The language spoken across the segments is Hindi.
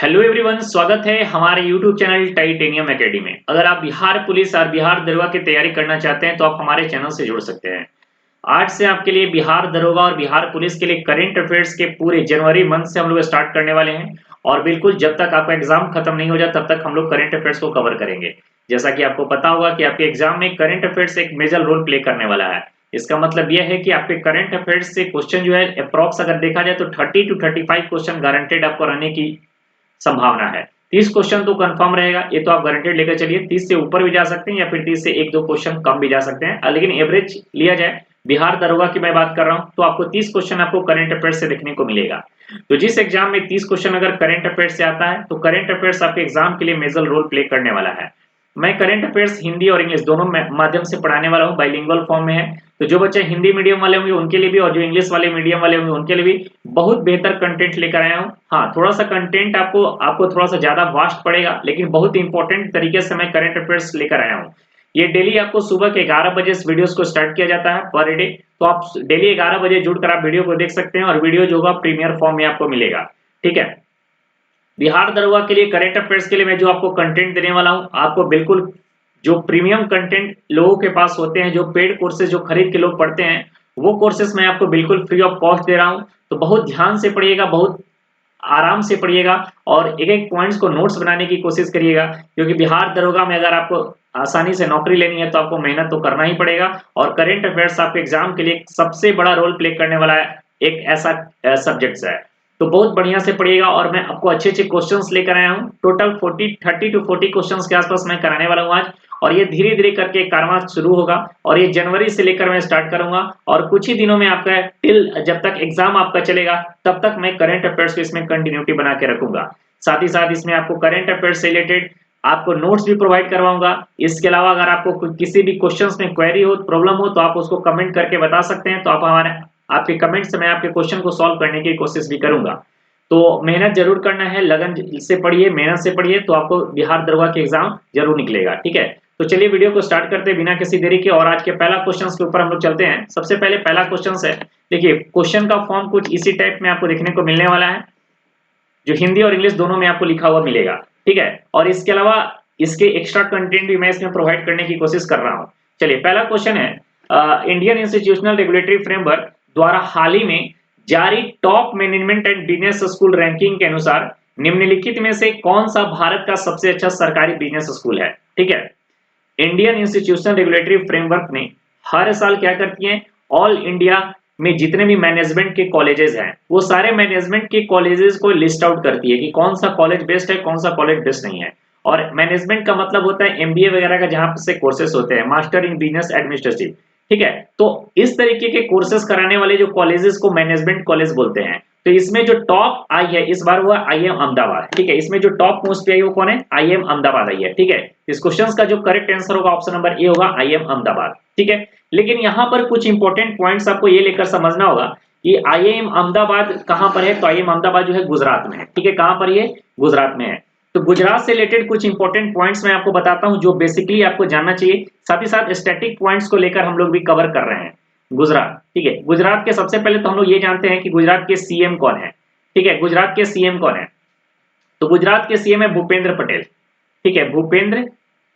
हेलो एवरीवन, स्वागत है हमारे यूट्यूब चैनल टाइटेनियम एकेडमी में। अगर आप बिहार पुलिस और बिहार दरोगा की तैयारी करना चाहते हैं तो आप हमारे चैनल से जुड़ सकते हैं। आज से आपके लिए बिहार दरोगा और बिहार पुलिस के लिए करंट अफेयर्स के पूरे जनवरी मंथ से हम लोग स्टार्ट करने वाले हैं। और बिल्कुल जब तक आपका एग्जाम खत्म नहीं हो जाए तब तक हम लोग करंट अफेयर्स को कवर करेंगे। जैसा कि आपको पता होगा कि आपके एग्जाम में करंट अफेयर्स एक मेजर रोल प्ले करने वाला है। इसका मतलब यह है कि आपके करंट अफेयर्स से क्वेश्चन जो है अप्रॉक्स अगर देखा जाए तो 30 to 35 क्वेश्चन गारंटेड आपको रहने की संभावना है। 30 क्वेश्चन तो कंफर्म रहेगा, ये तो आप गारंटेड लेकर चलिए। 30 से ऊपर भी जा सकते हैं या फिर 30 से एक दो क्वेश्चन कम भी जा सकते हैं, लेकिन एवरेज लिया जाए बिहार दरोगा की मैं बात कर रहा हूं तो आपको 30 क्वेश्चन आपको करंट अफेयर्स से देखने को मिलेगा। तो जिस एग्जाम में 30 क्वेश्चन अगर करंट अफेयर्स से आता है तो करंट अफेयर्स आपके एग्जाम के लिए मेजर रोल प्ले करने वाला है। मैं करंट अफेयर्स हिंदी और इंग्लिश दोनों माध्यम से पढ़ाने वाला हूँ, बाइलिंगुअल फॉर्म में है। तो जो बच्चे हिंदी मीडियम वाले होंगे उनके लिए भी और जो इंग्लिश वाले मीडियम वाले होंगे उनके लिए भी बहुत बेहतर कंटेंट लेकर आया हूँ। हाँ, थोड़ा सा कंटेंट आपको थोड़ा सा ज्यादा वास्ट पड़ेगा, लेकिन बहुत इंपॉर्टेंट तरीके से मैं करंट अफेयर्स लेकर आया हूँ। ये डेली आपको सुबह के 11 बजे इस वीडियोस को स्टार्ट किया जाता है पर डे। तो आप डेली 11 बजे जुड़कर आप वीडियो को देख सकते हैं और वीडियो जो होगा प्रीमियर फॉर्म में आपको मिलेगा। ठीक है, बिहार दरोगा के लिए करंट अफेयर्स के लिए मैं जो आपको कंटेंट देने वाला हूँ, आपको बिल्कुल जो प्रीमियम कंटेंट लोगों के पास होते हैं, जो पेड कोर्सेज जो खरीद के लोग पढ़ते हैं, वो कोर्सेज मैं आपको बिल्कुल फ्री ऑफ कॉस्ट दे रहा हूँ। तो बहुत ध्यान से पढ़िएगा, बहुत आराम से पढ़िएगा और एक एक पॉइंट्स को नोट्स बनाने की कोशिश करिएगा, क्योंकि बिहार दरोगा में अगर आपको आसानी से नौकरी लेनी है तो आपको मेहनत तो करना ही पड़ेगा। और करंट अफेयर्स आपके एग्जाम के लिए सबसे बड़ा रोल प्ले करने वाला है, एक ऐसा सब्जेक्ट है। तो बहुत बढ़िया से पढ़िएगा और मैं आपको अच्छे अच्छे क्वेश्चंस लेकर आया हूँ। टोटल 30 to 40 क्वेश्चंस के आसपास मैं कराने वाला हूँ आज। और ये धीरे धीरे करके कारवां शुरू होगा और ये जनवरी से लेकर मैं स्टार्ट करूंगा और कुछ ही दिनों में आपका टिल जब तक एग्जाम आपका चलेगा तब तक मैं करंट अफेयर्स को इसमें कंटिन्यूटी बना के रखूंगा। साथ ही साथ इसमें आपको करंट अफेयर्स से रिलेटेड आपको नोट्स भी प्रोवाइड करवाऊंगा। इसके अलावा अगर आपको किसी भी क्वेश्चंस में क्वेरी हो, प्रॉब्लम हो, तो आप उसको कमेंट करके बता सकते हैं। तो आप हमारे आपके कमेंट से मैं आपके क्वेश्चन को सॉल्व करने की कोशिश भी करूंगा। तो मेहनत जरूर करना है, लगन से पढ़िए, मेहनत से पढ़िए, तो आपको बिहार दरोगा के एग्जाम जरूर निकलेगा। ठीक है, तो चलिए वीडियो को स्टार्ट करते हैं बिना किसी देरी के और आज के पहला क्वेश्चन के ऊपर हम लोग चलते हैं। सबसे पहले पहला क्वेश्चन है, देखिए क्वेश्चन का फॉर्म कुछ इसी टाइप में आपको देखने को मिलने वाला है, जो हिंदी और इंग्लिश दोनों में आपको लिखा हुआ मिलेगा। ठीक है, और इसके अलावा इसके एक्स्ट्रा कंटेंट भी मैं इसमें प्रोवाइड करने की कोशिश कर रहा हूँ। चलिए पहला क्वेश्चन है, इंडियन इंस्टीट्यूशनल रेगुलेटरी फ्रेमवर्क द्वारा हाल ही में जारी top management and business school ranking के अनुसार निम्नलिखित में से कौन सा भारत का सबसे अच्छा सरकारी बिजनेस स्कूल है। ठीक है, इंडियन इंस्टीट्यूशनल रेगुलेटरी फ्रेमवर्क में हर साल क्या करती है, ऑल इंडिया में जितने भी मैनेजमेंट के कॉलेजेस हैं वो सारे मैनेजमेंट के कॉलेजेस को लिस्ट आउट करती है कि कौन सा कॉलेज बेस्ट है, कौन सा कॉलेज बेस्ट नहीं है। और मैनेजमेंट का मतलब होता है एमबीए वगैरह का, जहां से कोर्सेस होते हैं, मास्टर इन बिजनेस एडमिनिस्ट्रेटिव। ठीक है, तो इस तरीके के कोर्सेस कराने वाले जो कॉलेजेस को मैनेजमेंट कॉलेज बोलते हैं। तो इसमें जो टॉप आई है इस बार वो आईएम अहमदाबाद। ठीक है, इसमें जो टॉप मोस्ट पे आई वो कौन है, आईएम अहमदाबाद आई है। ठीक है, इस क्वेश्चन का जो करेक्ट आंसर होगा ऑप्शन नंबर ए होगा, आईएम अहमदाबाद। ठीक है, लेकिन यहाँ पर कुछ इंपॉर्टेंट पॉइंट्स आपको ये लेकर समझना होगा कि आईएम अहमदाबाद कहां पर है। तो आईएम अहमदाबाद जो है गुजरात में है। ठीक है, कहां पर ये, गुजरात में है। तो गुजरात से रिलेटेड कुछ इंपॉर्टेंट पॉइंट्स मैं आपको बताता हूं जो बेसिकली आपको जानना चाहिए। साथ ही साथ स्टैटिक पॉइंट्स को लेकर हम लोग भी कवर कर रहे हैं गुजरात। ठीक है, गुजरात के सबसे पहले तो हम लोग ये जानते हैं कि गुजरात के सीएम कौन है। ठीक है, गुजरात के सीएम कौन है, तो गुजरात के सीएम है भूपेंद्र पटेल। ठीक है, भूपेंद्र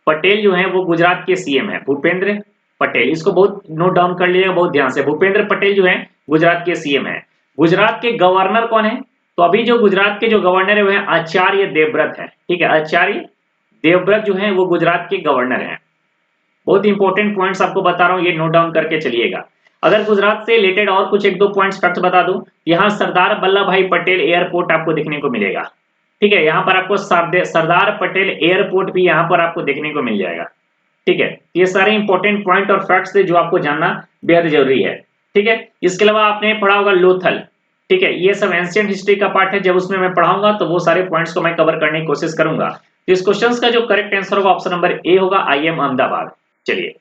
पटेल जो है वो गुजरात के सीएम है, भूपेंद्र पटेल। इसको बहुत नोट डाउन कर लीजिएगा बहुत ध्यान से, भूपेंद्र पटेल जो है गुजरात के सीएम है। गुजरात के गवर्नर कौन है, तो अभी जो गुजरात के जो गवर्नर है वो है आचार्य देवव्रत है। ठीक है, आचार्य देवव्रत जो है वो गुजरात के गवर्नर है। बहुत इंपॉर्टेंट पॉइंट्स आपको बता रहा हूं, ये नोट डाउन करके चलिएगा। अगर गुजरात से रिलेटेड और कुछ एक दो पॉइंट्स फैक्ट बता दूं, यहाँ सरदार वल्लभ भाई पटेल एयरपोर्ट आपको देखने को मिलेगा। ठीक है, यहाँ पर आपको सरदार पटेल एयरपोर्ट भी यहाँ पर आपको देखने को मिल जाएगा। ठीक है, ये सारे इंपॉर्टेंट पॉइंट और फैक्ट्स थे जो आपको जानना बेहद जरूरी है। ठीक है, इसके अलावा आपने पढ़ा होगा लोथल। ठीक है, ये सब एंशिएंट हिस्ट्री का पार्ट है, जब उसमें मैं पढ़ाऊंगा तो वो सारे पॉइंट्स को मैं कवर करने की कोशिश करूंगा। तो इस क्वेश्चन का जो करेक्ट आंसर होगा ऑप्शन नंबर ए होगा, आईएम अहमदाबाद। चलिए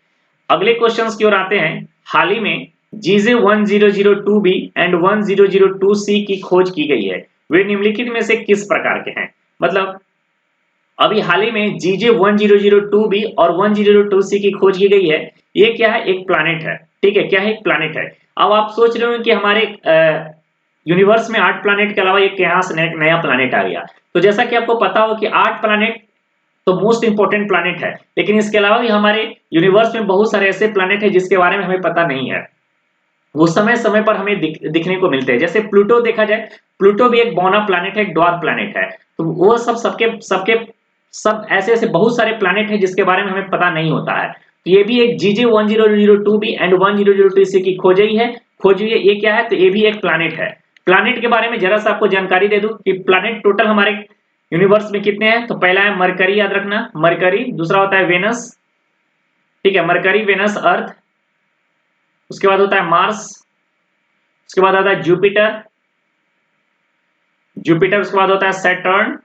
अगले क्वेश्चंस की ओर आते हैं। हाल ही में जीजे 1002B एंड 1002C की खोज की गई है, वे निम्नलिखित में से किस प्रकार के हैं। मतलब अभी हाल ही में जीजे 1002B और 1002C की खोज की गई है। ये क्या है, एक प्लैनेट है। ठीक है, क्या है, एक प्लैनेट है। अब आप सोच रहे हो कि हमारे यूनिवर्स में 8 प्लैनेट के अलावा एक यहाँ से नया प्लैनेट आ गया। तो जैसा कि आपको पता हो कि 8 प्लैनेट तो मोस्ट इंपोर्टेंट प्लैनेट है, लेकिन इसके अलावा भी हमारे यूनिवर्स में बहुत सारे ऐसे प्लैनेट है जिसके बारे में हमें पता नहीं है, वो समय समय पर हमें दिखने को मिलते हैं। जैसे प्लूटो देखा जाए, प्लूटो भी एक बौना प्लैनेट है, एक ड्वार्फ प्लैनेट है। तो वो सब ऐसे ऐसे बहुत सारे प्लैनेट है जिसके बारे में हमें पता नहीं होता है। तो ये भी एक GJ 1002 भी एंड 1002 की खोजी है। ये क्या है, तो ये भी एक प्लैनेट है। प्लैनेट के बारे में जरा सा आपको जानकारी दे दूं कि प्लैनेट टोटल हमारे यूनिवर्स में कितने हैं। तो पहला है मरकरी, याद रखना मरकरी। दूसरा होता है वेनस, ठीक है, मरकरी, वेनस, अर्थ। उसके बाद होता है मार्स। उसके बाद आता है जुपिटर, उसके बाद होता है सैटर्न।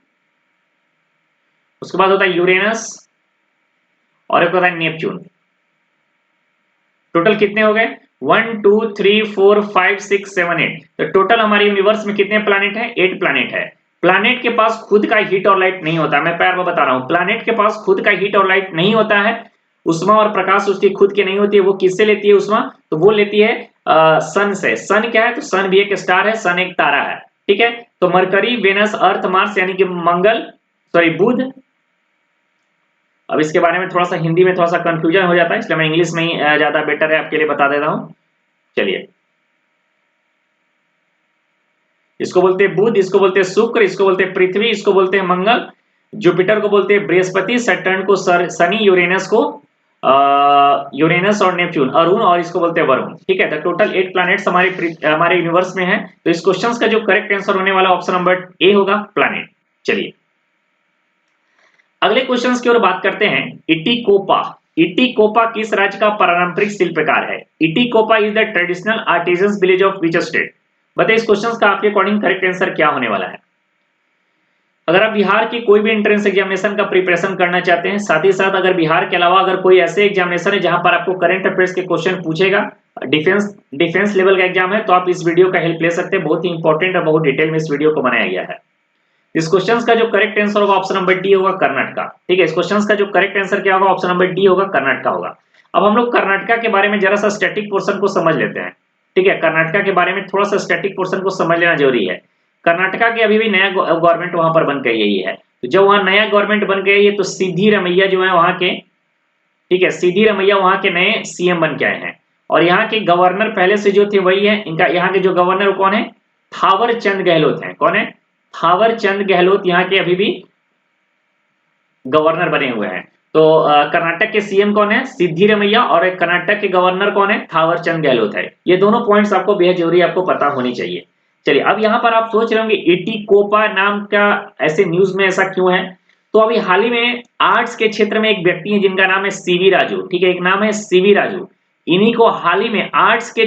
उसके बाद होता है यूरेनस और एक होता है नेपच्यून। टोटल कितने हो गए? 1 2 3 4 5 6 7 8। तो टोटल हमारे यूनिवर्स में कितने प्लैनेट हैं? 8 प्लैनेट है। प्लैनेट के पास खुद का हीट और लाइट नहीं होता, मैं बार बार बता रहा हूं, प्लैनेट के पास खुद का हीट और लाइट नहीं होता है। उष्मा और प्रकाश उसकी खुद की नहीं होती है। वो किससे लेती है उष्मा? तो वो लेती है सन से। सन क्या है? तो सन भी एक स्टार है, सन एक तारा है, ठीक है। तो मरकरी, वेनस, अर्थ, मार्स यानी कि मंगल, सॉरी बुध। अब इसके बारे में थोड़ा सा हिंदी में थोड़ा सा कंफ्यूजन हो जाता है, इसलिए मैं इंग्लिश में ही ज्यादा बेटर है आपके लिए बता देता हूं। चलिए, इसको बोलते हैं बुध, इसको बोलते हैं शुक्र, इसको बोलते हैं पृथ्वी, इसको बोलते हैं मंगल, जुपिटर को बोलते हैं बृहस्पति, सैटर्न को शनि, यूरेनस को यूरेनस और नेपच्यून अरुण, और इसको बोलते हैं वरुण, ठीक है। तो टोटल 8 प्लैनेट्स हमारे यूनिवर्स में है। तो इस क्वेश्चन का जो करेक्ट आंसर होने वाला ऑप्शन नंबर ए होगा, प्लैनेट। चलिए अगले क्वेश्चंस की ओर बात करते हैं। इटिकोपा। इटिकोपा किस राज्य का पारंपरिक शिल्पकार है? Etikoppaka is the traditional artisans village of which state? बताइए इस क्वेश्चंस का आपके अकॉर्डिंग करेक्ट आंसर क्या होने वाला है। अगर आप बिहार की कोई भी एंट्रेंस एग्जामिनेशन का प्रिपरेशन करना चाहते हैं, साथ ही साथ अगर बिहार के अलावा अगर कोई ऐसे एग्जामिनेशन है जहां पर आपको करंट अफेयर्स के क्वेश्चन पूछेगा, डिफेंस लेवल का एग्जाम है, तो आप इस वीडियो का हेल्प ले सकते हैं। बहुत ही इंपॉर्टेंट और बहुत डिटेल में इस वीडियो को बनाया गया है। इस क्वेश्चन का जो करेक्ट आंसर होगा ऑप्शन नंबर डी होगा, कर्नाटका, ठीक है। इस क्वेश्चन का जो करेक्ट आंसर क्या होगा? ऑप्शन नंबर डी होगा, कर्नाटका होगा। अब हम लोग कर्नाटका के बारे में जरा सा स्टैटिक पोर्शन को समझ लेते हैं, ठीक है। कर्नाटका के बारे में थोड़ा सा स्टैटिक पोर्शन को समझ लेना जरूरी है। कर्नाटका के अभी भी नया गवर्नमेंट वहां पर बन के यही है। तो जब वहां नया गवर्नमेंट बन गई है तो सिद्धिरमैया जो है वहां के, ठीक है, सिद्धिरमैया वहां के नए सीएम बन के आए हैं। और यहाँ के गवर्नर पहले से जो थे वही है। इनका यहाँ के जो गवर्नर कौन है? थावर चंद गहलोत है। कौन है? थावर चंद गहलोत यहाँ के अभी भी गवर्नर बने हुए हैं। तो कर्नाटक के सीएम कौन है? सिद्धिरमैया, और कर्नाटक के गवर्नर कौन है? थावर चंद गहलोत है। ये दोनों पॉइंट्स आपको बेहद जरूरी आपको पता होनी चाहिए। चलिए अब यहाँ पर आप सोच रहे होंगे इटिकोपा नाम का ऐसे न्यूज में ऐसा क्यों है? तो अभी हाल ही में आर्ट्स के क्षेत्र में एक व्यक्ति है जिनका नाम है सीवी राजू, ठीक है, एक नाम है सीवी राजू। इन्हीं को हाल ही में आर्ट्स के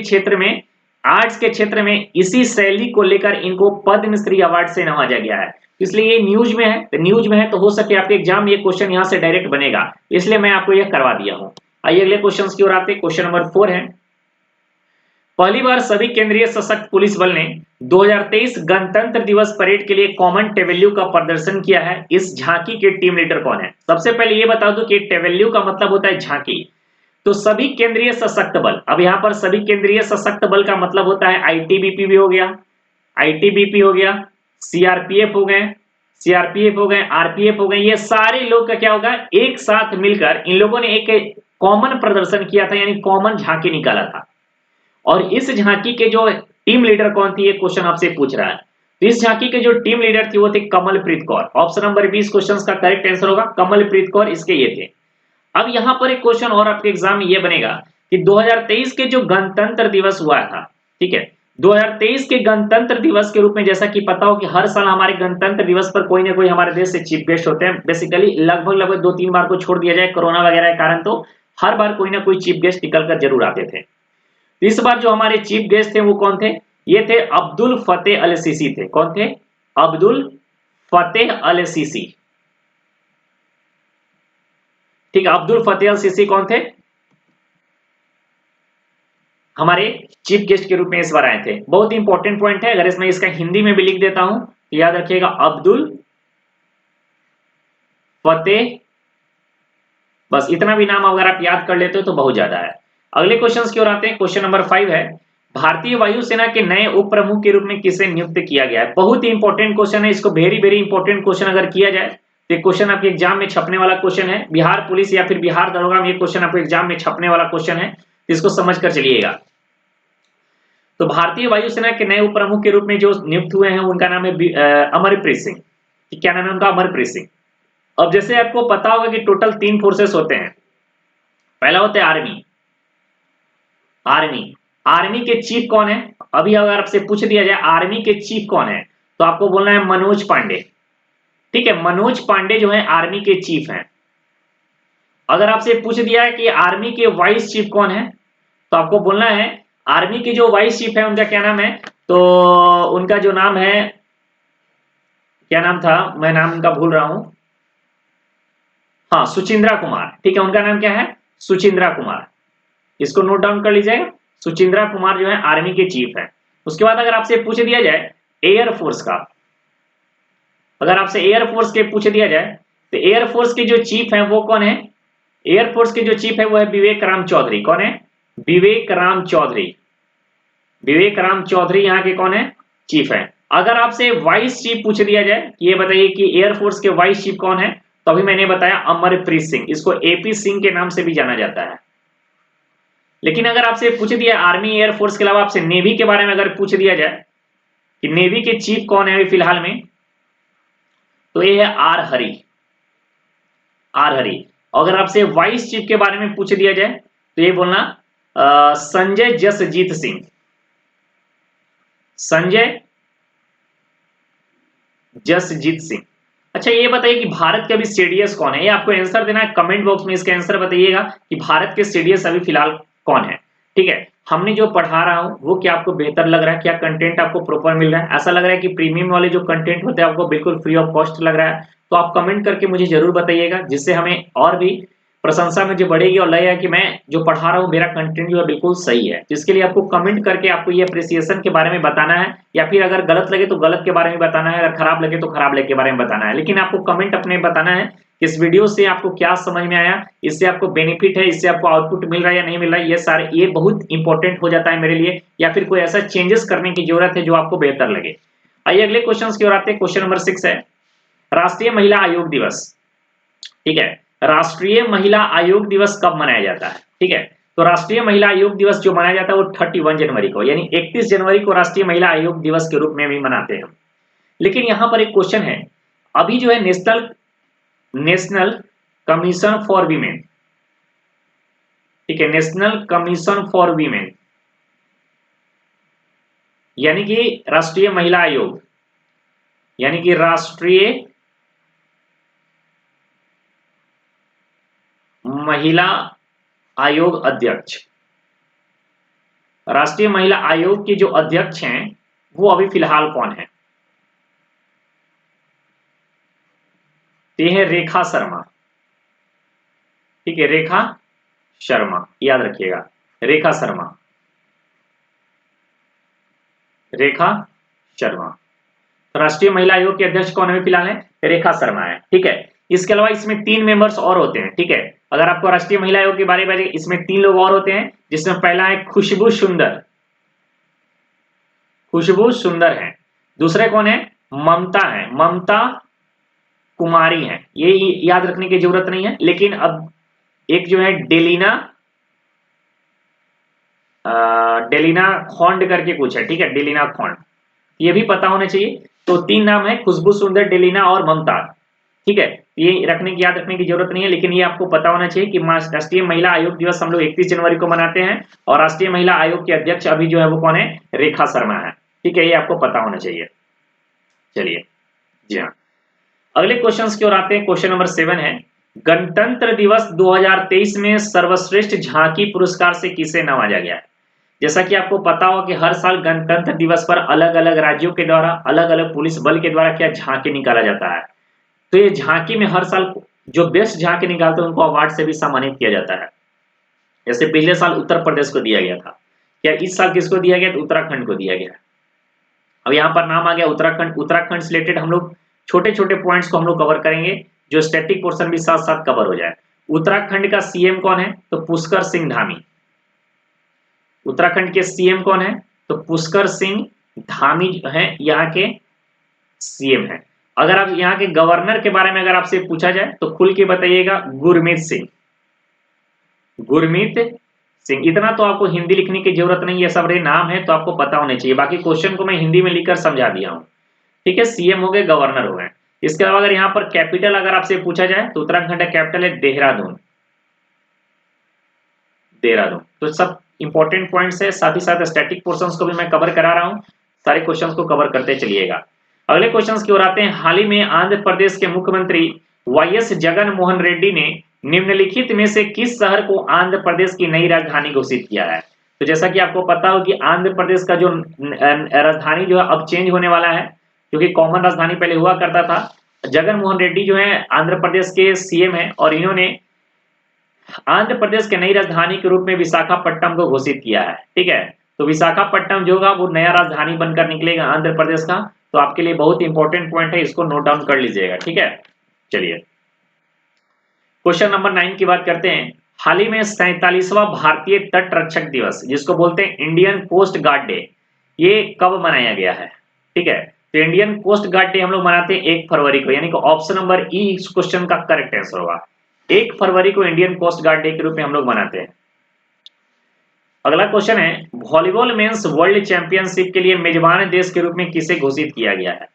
क्षेत्र में इसी शैली को लेकर इनको पद्मश्री अवार्ड से नवाजा गया है। इसलिए ये न्यूज में है, तो हो सके आपके एग्जाम में ये क्वेश्चन यहां से डायरेक्ट बनेगा, इसलिए मैं आपको यह करवा दिया हूं। आइए अगले क्वेश्चन की ओर आते हैं। क्वेश्चन नंबर 4 है, पहली बार सभी केंद्रीय सशक्त पुलिस बल ने 2023 गणतंत्र दिवस परेड के लिए कॉमन टेवेल्यू का प्रदर्शन किया है। इस झांकी के टीम लीडर कौन है? सबसे पहले ये बता दूं कि टेवेल्यू का मतलब होता है झांकी। तो सभी केंद्रीय सशक्त बल, अब यहां पर सभी केंद्रीय सशक्त बल का मतलब होता है आईटीबीपी भी हो गया, आईटीबीपी हो गया, सीआरपीएफ हो गए, आरपीएफ हो गए। ये सारे लोग का क्या होगा? एक साथ मिलकर इन लोगों ने एक कॉमन प्रदर्शन किया था, यानी कॉमन झांकी निकाला था। और इस झांकी के जो टीम लीडर कौन थी, ये क्वेश्चन आपसे पूछ रहा है। तो इस झांकी के जो टीम लीडर थी वो थे Kamalpreet Kaur. Option number 20 question का करेक्ट आंसर होगा कमलप्रीत कौर, इसके ये थे। अब यहां पर एक क्वेश्चन और आपके एग्जाम में ये बनेगा कि 2023 के जो गणतंत्र दिवस हुआ था, ठीक है, 2023 के गणतंत्र दिवस के रूप में, जैसा कि पता हो कि हर साल हमारे गणतंत्र दिवस पर कोई ना कोई हमारे देश से चीफ गेस्ट होते हैं। बेसिकली लगभग 2-3 बार को छोड़ दिया जाए कोरोना वगैरह के कारण, तो हर बार कोई ना कोई चीफ गेस्ट निकल कर जरूर आते थे। इस बार जो हमारे चीफ गेस्ट थे वो कौन थे? ये थे अब्दुल फतेह अल सीसी थे। कौन थे? अब्दुल फतेह अल सीसी, ठीक है। अब्दुल फतेह अल सीसी कौन थे? हमारे चीफ गेस्ट के रूप में इस बार आए थे। बहुत ही इंपॉर्टेंट पॉइंट है, अगर इसमें इसका हिंदी में भी लिख देता हूं तो याद रखिएगा, अब्दुल फतेह, बस इतना भी नाम अगर आप याद कर लेते हो तो बहुत ज्यादा है। अगले क्वेश्चन की ओर आते हैं। क्वेश्चन नंबर 5 है, भारतीय वायुसेना के नए उप प्रमुख के रूप में किसे नियुक्त किया गया है? बहुत ही इंपॉर्टेंट क्वेश्चन है, इसको वेरी वेरी इंपॉर्टेंट क्वेश्चन अगर किया जाए तो ये क्वेश्चन आपके एग्जाम में छपने वाला क्वेश्चन है। बिहार पुलिस या फिर बिहार दरोगा में ये क्वेश्चन आपको एग्जाम में छपने वाला क्वेश्चन है, इसको समझ कर चलिएगा। तो भारतीय वायुसेना के नए उप प्रमुख के रूप में जो नियुक्त हुए हैं उनका नाम है अमरप्रीत सिंह। क्या नाम है उनका? अमरप्रीत सिंह। अब जैसे आपको पता होगा कि टोटल 3 फोर्सेस होते हैं। पहला होता है आर्मी। आर्मी के चीफ कौन है? अभी अगर आपसे पूछ दिया जाए आर्मी के चीफ कौन है तो आपको बोलना है मनोज पांडे। ठीक है, मनोज पांडे जो है आर्मी के चीफ हैं। अगर आपसे पूछ दिया है कि आर्मी के वाइस चीफ कौन है तो आपको बोलना है आर्मी के जो वाइस चीफ है उनका क्या नाम है? तो उनका जो नाम है, क्या नाम था, मैं नाम उनका भूल रहा हूं। हाँ, सुचिंद्रा कुमार। ठीक है, उनका नाम क्या है? सुचिंद्रा कुमार। इसको नोट डाउन कर लीजिएगा। सुचिंद्रा कुमार जो है आर्मी के चीफ है। उसके बाद अगर आपसे पूछ दिया जाए एयरफोर्स का, अगर आपसे एयरफोर्स के पूछ दिया जाए तो एयरफोर्स के जो चीफ है वो कौन है? एयरफोर्स के जो चीफ है वो है विवेक राम चौधरी। कौन है? विवेक राम चौधरी। विवेक राम चौधरी यहाँ के कौन है? चीफ है। अगर आपसे वाइस चीफ पूछ दिया जाए कि ये बताइए कि एयरफोर्स के वाइस चीफ कौन है, तो अभी मैंने बताया अमरप्रीत सिंह। इसको एपी सिंह के नाम से भी जाना जाता है। लेकिन अगर आपसे पूछ दिया आर्मी एयरफोर्स के अलावा आपसे नेवी के बारे में अगर पूछ दिया जाए कि नेवी के चीफ कौन है अभी फिलहाल में, तो ये है आर हरी। आर हरी। अगर आपसे वाइस चीफ के बारे में पूछ दिया जाए तो ये बोलना संजय जसजीत सिंह। संजय जसजीत सिंह। अच्छा, ये बताइए कि भारत के अभी सीडीएस कौन है? ये आपको आंसर देना है, कमेंट बॉक्स में इसका आंसर बताइएगा कि भारत के सीडीएस अभी फिलहाल कौन है। ठीक है, हमने जो पढ़ा रहा हूं वो क्या आपको बेहतर लग रहा है? क्या कंटेंट आपको प्रॉपर मिल रहा है? ऐसा लग रहा है कि प्रीमियम वाले जो कंटेंट होते हैं आपको बिल्कुल फ्री ऑफ कॉस्ट लग रहा है? तो आप कमेंट करके मुझे जरूर बताइएगा, जिससे हमें और भी प्रशंसा मुझे बढ़ेगी और लगेगा कि मैं जो पढ़ा रहा हूँ मेरा कंटेंट जो है बिल्कुल सही है। जिसके लिए आपको कमेंट करके आपको ये अप्रिसिएशन के बारे में बताना है, या फिर अगर गलत लगे तो गलत के बारे में बताना है, अगर खराब लगे तो खराब लगे के बारे में बताना है। लेकिन आपको कमेंट अपने बताना है इस वीडियो से आपको क्या समझ में आया, इससे आपको बेनिफिट है, इससे आपको आउटपुट मिल रहा है या नहीं मिल रहा है। ये बहुत इंपॉर्टेंट हो जाता है मेरे लिए, या फिर कोई ऐसा चेंजेस करने की जरूरत है जो आपको बेहतर लगे। आइए अगले क्वेश्चन की ओर आते हैं। क्वेश्चन नंबर 6 है राष्ट्रीय महिला आयोग दिवस। ठीक है, राष्ट्रीय महिला आयोग दिवस कब मनाया जाता है? ठीक है, तो राष्ट्रीय महिला आयोग दिवस जो मनाया जाता है वो 31 जनवरी को, यानी 31 जनवरी को राष्ट्रीय महिला आयोग दिवस के रूप में भी मनाते हैं। लेकिन यहां पर एक क्वेश्चन है, अभी जो है नेशनल कमीशन फॉर वीमेन, ठीक है, नेशनल कमीशन फॉर वीमेन यानी कि राष्ट्रीय महिला आयोग, यानी कि राष्ट्रीय महिला आयोग अध्यक्ष, राष्ट्रीय महिला आयोग के जो अध्यक्ष हैं वो अभी फिलहाल कौन है? ये है रेखा शर्मा। ठीक है, रेखा शर्मा, याद रखिएगा, रेखा शर्मा, रेखा शर्मा। राष्ट्रीय महिला आयोग के अध्यक्ष कौन है फिलहाल? है रेखा शर्मा है। ठीक है, इसके अलावा इसमें 3 मेंबर्स और होते हैं। ठीक है, अगर आपको राष्ट्रीय महिला आयोग के बारे में इसमें 3 लोग और होते हैं, जिसमें पहला है खुशबू सुंदर, खुशबू सुंदर है। दूसरे कौन है? ममता है, ममता कुमारी है। ये याद रखने की जरूरत नहीं है। लेकिन अब एक जो है डेलिना खोंड करके कुछ है। ठीक है, डेलिना खोंड, ये भी पता होना चाहिए। तो 3 नाम है, खुशबू सुंदर, डेलिना और ममता। ठीक है, ये याद रखने की जरूरत नहीं है, लेकिन ये आपको पता होना चाहिए कि राष्ट्रीय महिला आयोग दिवस हम लोग 31 जनवरी को मनाते हैं, और राष्ट्रीय महिला आयोग के अध्यक्ष अभी जो है वो कौन है? रेखा शर्मा है। ठीक है, ये आपको पता होना चाहिए। चलिए, जी हाँ, अगले क्वेश्चन की ओर आते हैं। क्वेश्चन नंबर 7 है गणतंत्र दिवस 2023 में सर्वश्रेष्ठ झांकी पुरस्कार से किसे नवाजा गया है? जैसा कि आपको पता हो कि हर साल गणतंत्र दिवस पर अलग अलग राज्यों के द्वारा, अलग अलग पुलिस बल के द्वारा क्या झांकी निकाला जाता है। तो ये झांकी में हर साल जो बेस्ट झांकी निकालते हैं उनको अवार्ड से भी सम्मानित किया जाता है। जैसे पिछले साल उत्तर प्रदेश को दिया गया था, क्या इस साल किसको दिया गया? तो उत्तराखंड को दिया गया। अब यहाँ पर नाम आ गया उत्तराखंड। उत्तराखंड से रिलेटेड हम लोग छोटे छोटे पॉइंट्स को हम लोग कवर करेंगे, जो स्टैटिक पोर्शन भी साथ साथ कवर हो जाए। उत्तराखंड का सीएम कौन है? तो पुष्कर सिंह धामी। उत्तराखंड के सीएम कौन है? तो पुष्कर सिंह धामी जो है यहाँ के सीएम है। अगर आप यहाँ के गवर्नर के बारे में अगर आपसे पूछा जाए तो खुल के बताइएगा गुरमीत सिंह। गुरमीत सिंह, इतना तो आपको हिंदी लिखने की जरूरत नहीं है, सब नाम है तो आपको पता होने चाहिए। बाकी क्वेश्चन को मैं हिंदी में लिखकर समझा दिया हूँ, ठीक है। सीएम हो गए, गवर्नर हो गए। इसके अलावा अगर यहाँ पर कैपिटल अगर आपसे पूछा जाए तो उत्तराखंड का कैपिटल है देहरादून। देहरादून। तो सब इंपॉर्टेंट पॉइंट्स है, साथ ही साथ स्टैटिक पोर्शंस को भी मैं कवर करा रहा हूँ, सारे क्वेश्चंस को कवर करते चलिएगा। अगले क्वेश्चंस की ओर आते हैं। हाल ही में आंध्र प्रदेश के मुख्यमंत्री वाईएस जगन मोहन रेड्डी ने निम्नलिखित में से किस शहर को आंध्र प्रदेश की नई राजधानी घोषित किया है? तो जैसा कि आपको पता हो कि आंध्र प्रदेश का जो राजधानी जो है अब चेंज होने वाला है, क्योंकि कॉमन राजधानी पहले हुआ करता था। जगन मोहन रेड्डी जो है आंध्र प्रदेश के सीएम है और इन्होंने आंध्र प्रदेश के नई राजधानी के रूप में विशाखापट्टनम को घोषित किया है, ठीक है। तो विशाखापट्टनम जो होगा वो नया राजधानी बनकर निकलेगा आंध्र प्रदेश का। तो आपके लिए बहुत इंपॉर्टेंट पॉइंट है, इसको नोट डाउन कर लीजिएगा, ठीक है। चलिए क्वेश्चन नंबर 9 की बात करते हैं। हाल ही में 47वां भारतीय तट रक्षक दिवस, जिसको बोलते हैं इंडियन कोस्ट गार्ड डे, ये कब मनाया गया है? ठीक है, तो इंडियन कोस्ट गार्ड डे हम लोग मनाते हैं 1 फरवरी को, यानी कि ऑप्शन नंबर ई इस क्वेश्चन का करेक्ट आंसर होगा। 1 फरवरी को इंडियन कोस्ट गार्ड डे के रूप में हम लोग मनाते हैं। अगला क्वेश्चन है, वॉलीबॉल मेंस वर्ल्ड चैंपियनशिप के लिए मेजबान देश के रूप में किसे घोषित किया गया है?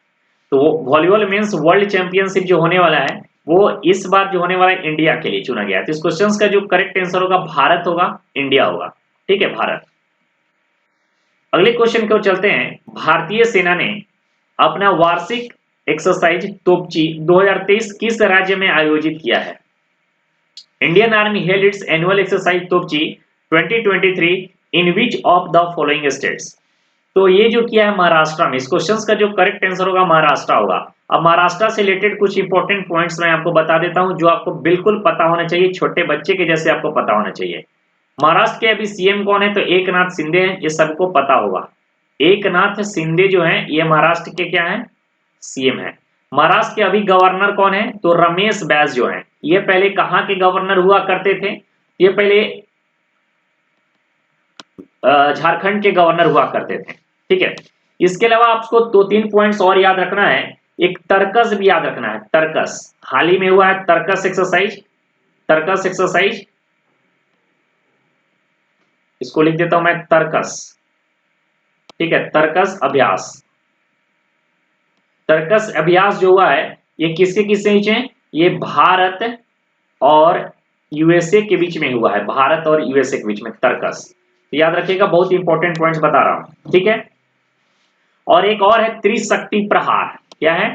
तो वॉलीबॉल मेंस वर्ल्ड चैंपियनशिप जो होने वाला है वो इस बार जो होने वाला है इंडिया के लिए चुना गया है। तो इस क्वेश्चन का जो करेक्ट आंसर होगा भारत होगा, इंडिया होगा, ठीक है, भारत। अगले क्वेश्चन की ओर चलते हैं। भारतीय सेना ने अपना वार्षिक एक्सरसाइज तोपची 2023 किस राज्य में आयोजित किया है? Indian army held its annual exercise Topchi 2023 in which of the following states? तो ये जो किया है महाराष्ट्र में। इस क्वेश्चन का जो करेक्ट आंसर होगा महाराष्ट्र होगा। अब महाराष्ट्र से रिलेटेड कुछ इंपॉर्टेंट पॉइंट्स मैं आपको बता देता हूं जो आपको बिल्कुल पता होना चाहिए, छोटे बच्चे के जैसे आपको पता होना चाहिए। महाराष्ट्र के अभी सीएम कौन है? तो एकनाथ शिंदे हैं, ये सबको पता होगा। एकनाथ शिंदे जो है ये महाराष्ट्र के क्या है? सीएम है। महाराष्ट्र के अभी गवर्नर कौन है? तो रमेश बैस जो है। ये पहले कहाँ के गवर्नर हुआ करते थे? ये पहले झारखंड के गवर्नर हुआ करते थे, ठीक है। इसके अलावा आपको 2-3 पॉइंट्स और याद रखना है। एक तर्कस भी याद रखना है, तर्कस हाल ही में हुआ है तर्कस एक्सरसाइज। तर्कस एक्सरसाइज, इसको लिख देता हूं मैं तर्कस, ठीक है, तर्कस अभ्यास। तर्कस अभ्यास जो हुआ है ये किसके बीच में? ये भारत और यूएसए के बीच में हुआ है, भारत और यूएसए के बीच में तर्कस। तो याद रखिएगा, बहुत इंपॉर्टेंट पॉइंट्स बता रहा हूं, ठीक है। और एक और है त्रिशक्ति प्रहार। क्या है?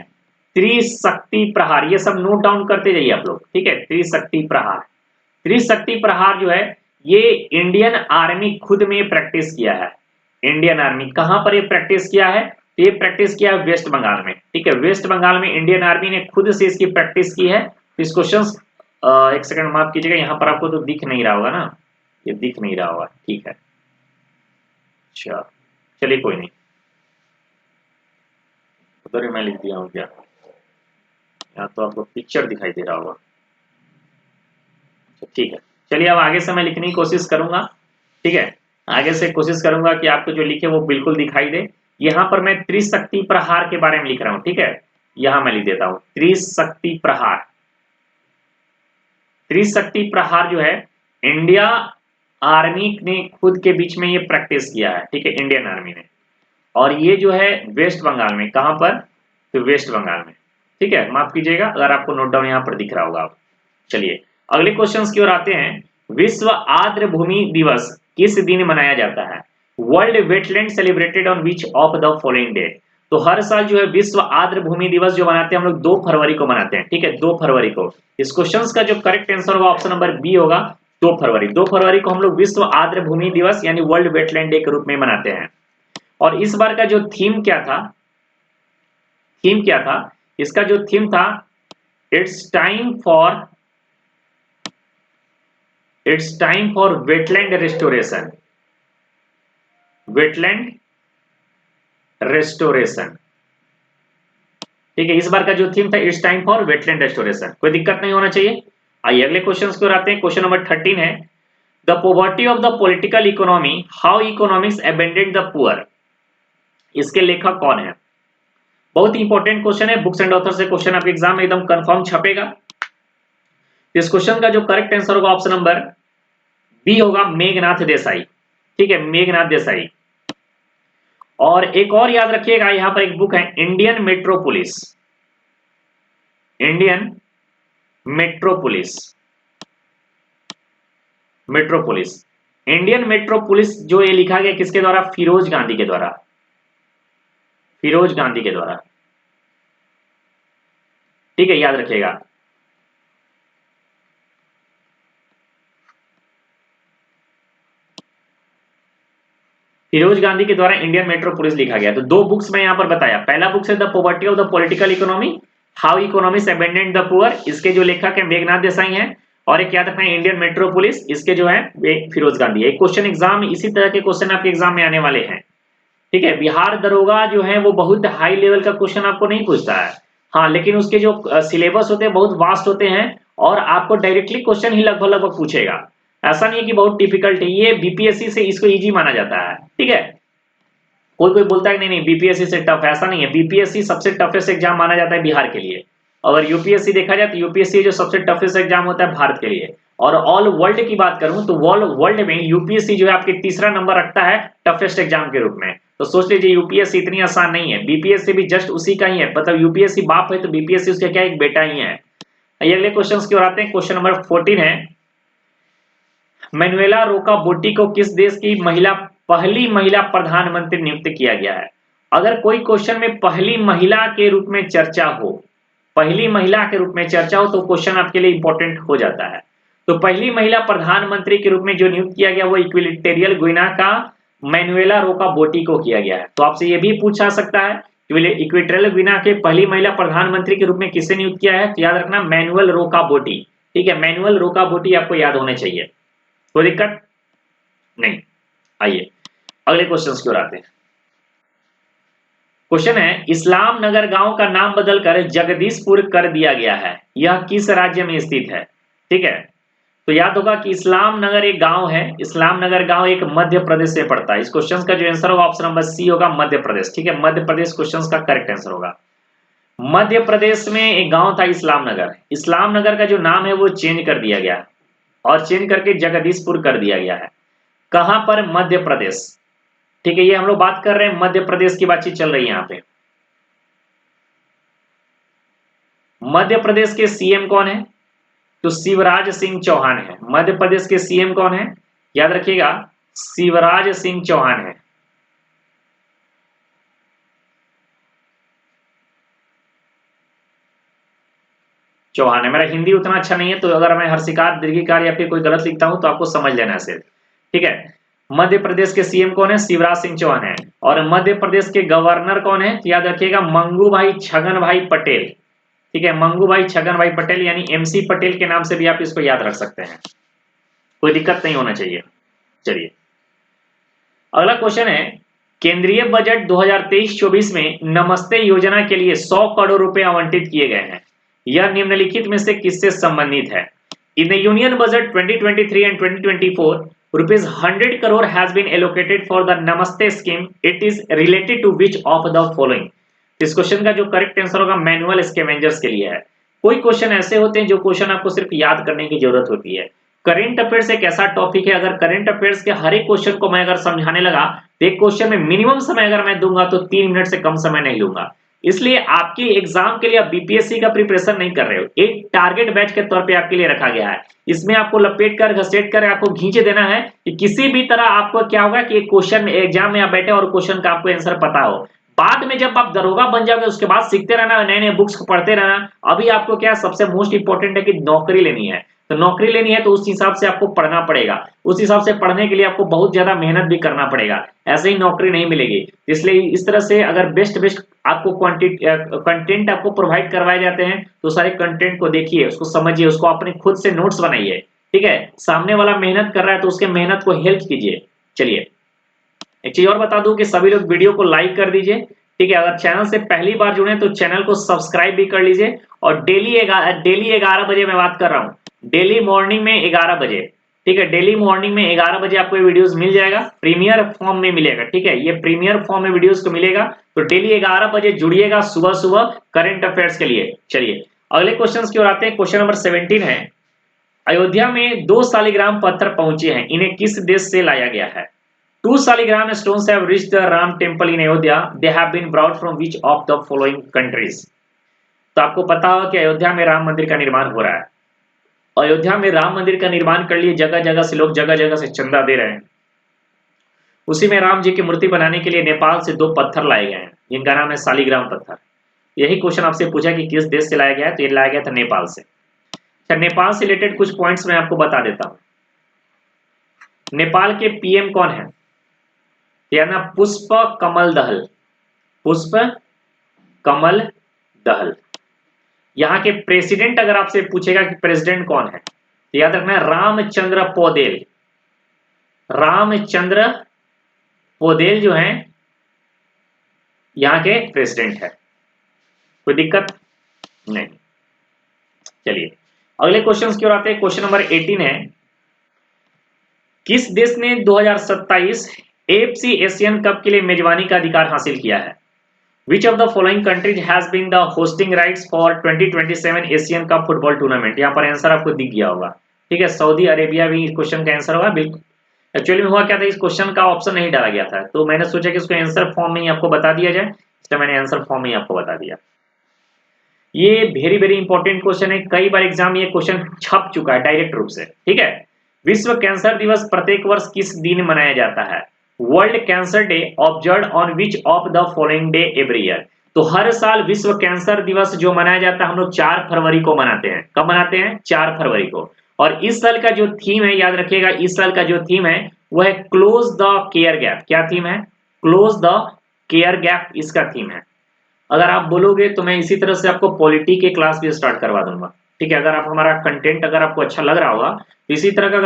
त्रिशक्ति प्रहार। ये सब नोट डाउन करते जाइए आप लोग, ठीक है। त्रिशक्ति प्रहार, त्रिशक्ति प्रहार जो है ये इंडियन आर्मी खुद में प्रैक्टिस किया है। इंडियन आर्मी कहां पर ये प्रैक्टिस किया है? तो ये प्रैक्टिस किया है वेस्ट बंगाल में, ठीक है। वेस्ट बंगाल में इंडियन आर्मी ने खुद से इसकी प्रैक्टिस की है। तो इस क्वेश्चन, एक सेकंड माफ कीजिएगा, यहां पर आपको तो दिख नहीं रहा होगा ना, ये दिख नहीं रहा होगा, ठीक है। अच्छा चलिए कोई नहीं, उधर मैं लिख दिया हूं क्या? यहाँ तो आपको पिक्चर दिखाई दे रहा होगा, ठीक है। चलिए अब आगे से मैं लिखने की कोशिश करूंगा, ठीक है। आगे से कोशिश करूंगा कि आपको जो लिखे वो बिल्कुल दिखाई दे। यहाँ पर मैं त्रिशक्ति प्रहार के बारे में लिख रहा हूं, ठीक है। यहां मैं लिख देता हूं त्रिशक्ति प्रहार। त्रिशक्ति प्रहार जो है इंडिया आर्मी ने खुद के बीच में ये प्रैक्टिस किया है, ठीक है, इंडियन आर्मी ने। और ये जो है वेस्ट बंगाल में, कहां पर? तो वेस्ट बंगाल में, ठीक है। माफ कीजिएगा अगर आपको नोट डाउन यहाँ पर दिख रहा होगा। चलिए अगले क्वेश्चन की ओर आते हैं। विश्व आर्द्र भूमि दिवस किस दिन मनाया जाता है? World wetland celebrated on which of the following day? तो हर साल जो है विश्व आर्द्र भूमि दिवस जो मनाते हैं हम लोग 2 फरवरी को मनाते हैं, ठीक है, 2 फरवरी को। इस क्वेश्चन का जो करेक्ट आंसर होगा ऑप्शन नंबर बी होगा, 2 फरवरी। 2 फरवरी को हम लोग विश्व आर्द्र भूमि दिवस यानी वर्ल्ड वेटलैंड डे के रूप में मनाते हैं। और इस बार का जो थीम क्या था? थीम क्या था? इसका जो थीम था, it's time for wetland restoration. Wetland restoration, ठीक है। इस बार का जो थीम था it's time for wetland restoration. कोई दिक्कत नहीं होना चाहिए। आइए अगले क्वेश्चन की ओर आते हैं। क्वेश्चन नंबर 13 है, the poverty of the political economy, how economics abundant the poor. इसके लेखक कौन है? बहुत ही इंपॉर्टेंट क्वेश्चन है, बुक्स एंड ऑथर से क्वेश्चन आपके एग्जाम में एकदम कंफर्म छपेगा। इस क्वेश्चन का जो करेक्ट आंसर होगा ऑप्शन नंबर बी होगा, मेघनाथ देसाई। ठीक है, मेघनाथ देसाई। और एक और याद रखिएगा, यहां पर एक बुक है Indian metropolis, Indian metropolis, metropolis, Indian metropolis जो ये लिखा गया किसके द्वारा? फिरोज गांधी के द्वारा, फिरोज गांधी के द्वारा। ठीक है, याद रखिएगा। फिरोज गांधी के द्वारा इंडियन मेट्रोपोलिस लिखा गया। तो दो बुक्स में यहां पर बताया, पहला बुक है the poverty of the political economy, how economics abandoned the poor, इसके जो लेखक है मेघनाथ देसाई हैं। और एक याद रखना है इंडियन मेट्रोपोलिस, इसके जो है फिरोज गांधी है। एक क्वेश्चन एग्जाम इसी तरह के क्वेश्चन आपके एग्जाम में आने वाले हैं। ठीक है, बिहार दरोगा जो है वो बहुत हाई लेवल का क्वेश्चन आपको नहीं पूछता है, हाँ, लेकिन उसके जो सिलेबस होते हैं बहुत वास्ट होते हैं और आपको डायरेक्टली क्वेश्चन ही लगभग लगभग पूछेगा। ऐसा नहीं है कि बहुत डिफिकल्ट है, ये बीपीएससी से इसको इजी माना जाता है। ठीक है, कोई कोई बोलता है नहीं नहीं बीपीएससी से टफ, ऐसा नहीं है। बीपीएससी सबसे टफेस्ट एग्जाम माना जाता है बिहार के लिए। अगर यूपीएससी देखा जाए तो यूपीएससी जो सबसे टफेस्ट एग्जाम होता है भारत के लिए। और ऑल वर्ल्ड की बात करूं तो वर्ल्ड में यूपीएससी जो है आपके तीसरा नंबर रखता है टफेस्ट एग्जाम के रूप में। तो सोच लीजिए यूपीएससी इतनी आसान नहीं है, बीपीएससी भी जस्ट उसी का ही है, मतलब यूपीएससी बाप है तो बीपीएससी उसका क्या एक बेटा ही है। अगले क्वेश्चन की ओर आते हैं। क्वेश्चन नंबर 14 है, मैनुएला रोका बोटी को किस देश की पहली महिला प्रधानमंत्री नियुक्त किया गया है? अगर कोई क्वेश्चन में पहली महिला के रूप में चर्चा हो, पहली महिला के रूप में चर्चा हो तो क्वेश्चन आपके लिए इंपॉर्टेंट हो जाता है। तो पहली महिला प्रधानमंत्री के रूप में जो नियुक्त किया गया वो इक्वेटोरियल गिनी का मैनुएला रोका बोटी को किया गया है। तो आपसे ये भी पूछा सकता है इक्वेटोरियल गिनी के पहली महिला प्रधानमंत्री के रूप में किसे नियुक्त किया है? तो याद रखना मैनुअल रोका बोटी। ठीक है, मैनुअल रोका बोटी आपको याद होने चाहिए, कोई दिक्कत नहीं। आइए अगले क्वेश्चन की ओर आते हैं। क्वेश्चन है, इस्लाम नगर गांव का नाम बदलकर जगदीशपुर कर दिया गया है, यह किस राज्य में स्थित है? ठीक है, तो याद होगा कि इस्लाम नगर एक गांव है, इस्लाम नगर गांव एक मध्य प्रदेश से पड़ता है। इस क्वेश्चन का जो आंसर होगा ऑप्शन नंबर सी होगा, मध्य प्रदेश। ठीक है, मध्य प्रदेश क्वेश्चन का करेक्ट आंसर होगा। मध्य प्रदेश में एक गांव था इस्लाम नगर, इस्लाम नगर का जो नाम है वो चेंज कर दिया गया और चेंज करके जगदीशपुर कर दिया गया है। कहां पर? मध्य प्रदेश। ठीक है, ये हम लोग बात कर रहे हैं मध्य प्रदेश की बातचीत चल रही है यहां पे। मध्य प्रदेश के सीएम कौन है? तो शिवराज सिंह चौहान है। मध्य प्रदेश के सीएम कौन है? याद रखिएगा, शिवराज सिंह चौहान है। चौहान है। मेरा हिंदी उतना अच्छा नहीं है तो अगर मैं हर्षिकार दीर्घिकार या फिर कोई गलत लिखता हूं तो आपको समझ लेना है सिर्फ। ठीक है, मध्य प्रदेश के सीएम कौन है? शिवराज सिंह चौहान है। और मध्य प्रदेश के गवर्नर कौन है? याद रखिएगा, मंगू भाई छगन भाई पटेल। ठीक है, मंगू भाई छगन भाई पटेल यानी एमसी पटेल के नाम से भी आप इसको याद रख सकते हैं, कोई दिक्कत नहीं होना चाहिए। चलिए अगला क्वेश्चन है, केंद्रीय बजट 2023-24 में नमस्ते योजना के लिए 100 करोड़ रुपए आवंटित किए गए हैं, यह निम्नलिखित में से किससे संबंधित है? In the union budget 2023 and 2024 rupees 100 crore has been allocated for the Namaste scheme. It is related to which of the following? इस क्वेश्चन का जो करेक्ट आंसर होगा मैनुअल स्कैवेंजर्स के लिए है। कोई क्वेश्चन ऐसे होते हैं जो क्वेश्चन आपको सिर्फ याद करने की जरूरत होती है। करंट अफेयर्स एक ऐसा टॉपिक है, अगर करंट अफेयर्स के हर एक क्वेश्चन को मैं अगर समझाने लगा तो एक क्वेश्चन में मिनिमम समय अगर मैं दूंगा तो 3 मिनट से कम समय नहीं लूंगा। इसलिए आपके एग्जाम के लिए आप बीपीएससी का प्रिपरेशन नहीं कर रहे हो, एक टारगेट बैच के तौर पे आपके लिए रखा गया है। इसमें आपको लपेट कर घसेट कर आपको खींचे देना है कि किसी भी तरह आपको क्या होगा कि एक क्वेश्चन में एग्जाम में आप बैठे और क्वेश्चन का आपको आंसर पता हो। बाद में जब आप दरोगा बन जाओगे उसके बाद सीखते रहना, नए नए बुक्स को पढ़ते रहना। अभी आपको क्या सबसे मोस्ट इंपॉर्टेंट है कि नौकरी लेनी है, तो नौकरी लेनी है तो उस हिसाब से आपको पढ़ना पड़ेगा, उस हिसाब से पढ़ने के लिए आपको बहुत ज्यादा मेहनत भी करना पड़ेगा, ऐसे ही नौकरी नहीं मिलेगी। इसलिए इस तरह से अगर बेस्ट आपको कंटेंट आपको प्रोवाइड करवाए जाते हैं तो सारे कंटेंट को देखिए, उसको समझिए, उसको अपने खुद से नोट्स बनाइए। ठीक है, सामने वाला मेहनत कर रहा है तो उसके मेहनत को हेल्प कीजिए। चलिए एक चीज और बता दूं कि सभी लोग वीडियो को लाइक कर दीजिए। ठीक है, अगर चैनल से पहली बार जुड़े तो चैनल को सब्सक्राइब भी कर लीजिए। और डेली 11 बजे मैं बात कर रहा हूं, डेली मॉर्निंग में 11 बजे। ठीक है, डेली मॉर्निंग में 11 बजे आपको ये वीडियोस मिल जाएगा, प्रीमियर फॉर्म में मिलेगा। ठीक है, ये प्रीमियर फॉर्म में वीडियोस को मिलेगा, तो डेली 11 बजे जुड़िएगा सुबह सुबह करंट अफेयर्स के लिए। चलिए अगले क्वेश्चन की ओर आते हैं। क्वेश्चन नंबर 17 है, अयोध्या में 2 शालिग्राम पत्थर पहुंचे हैं, इन्हें किस देश से लाया गया है? 2 Shaligram stones have reached the Ram temple in Ayodhya. They have been brought from which of the following countries? तो आपको पता होगा कि अयोध्या में राम मंदिर का निर्माण हो रहा है। अयोध्या में राम मंदिर का निर्माण कर लिए जगह जगह से लोग जगह जगह से चंदा दे रहे हैं। उसी में राम जी की मूर्ति बनाने के लिए नेपाल से 2 पत्थर लाए गए हैं, जिनका नाम है शालिग्राम पत्थर। यही क्वेश्चन आपसे पूछा कि किस देश से लाया गया है, तो ये लाया गया था नेपाल से। अच्छा, नेपाल से रिलेटेड कुछ पॉइंट्स मैं आपको बता देता हूं। नेपाल के पीएम कौन है? याना पुष्प कमल दहल। पुष्प कमल दहल। यहाँ के प्रेसिडेंट अगर आपसे पूछेगा कि प्रेसिडेंट कौन है, तो याद रखना है रामचंद्र पौडेल। रामचंद्र पौडेल जो है यहाँ के प्रेसिडेंट है, कोई दिक्कत नहीं। चलिए अगले क्वेश्चन की ओर आते हैं। क्वेश्चन नंबर 18 है, किस देश ने 2027 एएफसी एशियन कप के लिए मेजबानी का अधिकार हासिल किया है? Which of the following countries has been the hosting rights for 2027 Asian cup football tournament? यहाँ पर आंसर आपको दिख गया होगा। ठीक है, सऊदी अरेबिया भी इस क्वेश्चन का आंसर होगा। बिल्कुल, एक्चुअली में हुआ क्या था, इस क्वेश्चन का ऑप्शन नहीं डाला गया था, तो मैंने सोचा कि उसको आंसर फॉर्म में ही आपको बता दिया जाए, इसलिए मैंने आंसर फॉर्म में ही आपको बता दिया। ये वेरी वेरी इंपॉर्टेंट क्वेश्चन है, कई बार एग्जाम में ये क्वेश्चन छप चुका है डायरेक्ट रूप से। ठीक है, विश्व कैंसर दिवस प्रत्येक वर्ष किस दिन मनाया जाता है? World cancer day observed on which of the following day every year? तो हर साल विश्व कैंसर दिवस जो मनाया जाता है हम लोग 4 फरवरी को मनाते हैं। कब मनाते हैं? 4 फरवरी को। और इस साल का जो थीम है, याद रखिएगा, इस साल का जो थीम है वो है क्लोज द केयर गैप। क्या थीम है? क्लोज द केयर गैप इसका थीम है। अगर आप बोलोगे तो मैं इसी तरह से आपको पॉलिटी के क्लास भी स्टार्ट करवा दूंगा। ठीक है, अगर आप हमारा कंटेंट अगर आपको अच्छा लग रहा होगा, तो इसी तरह का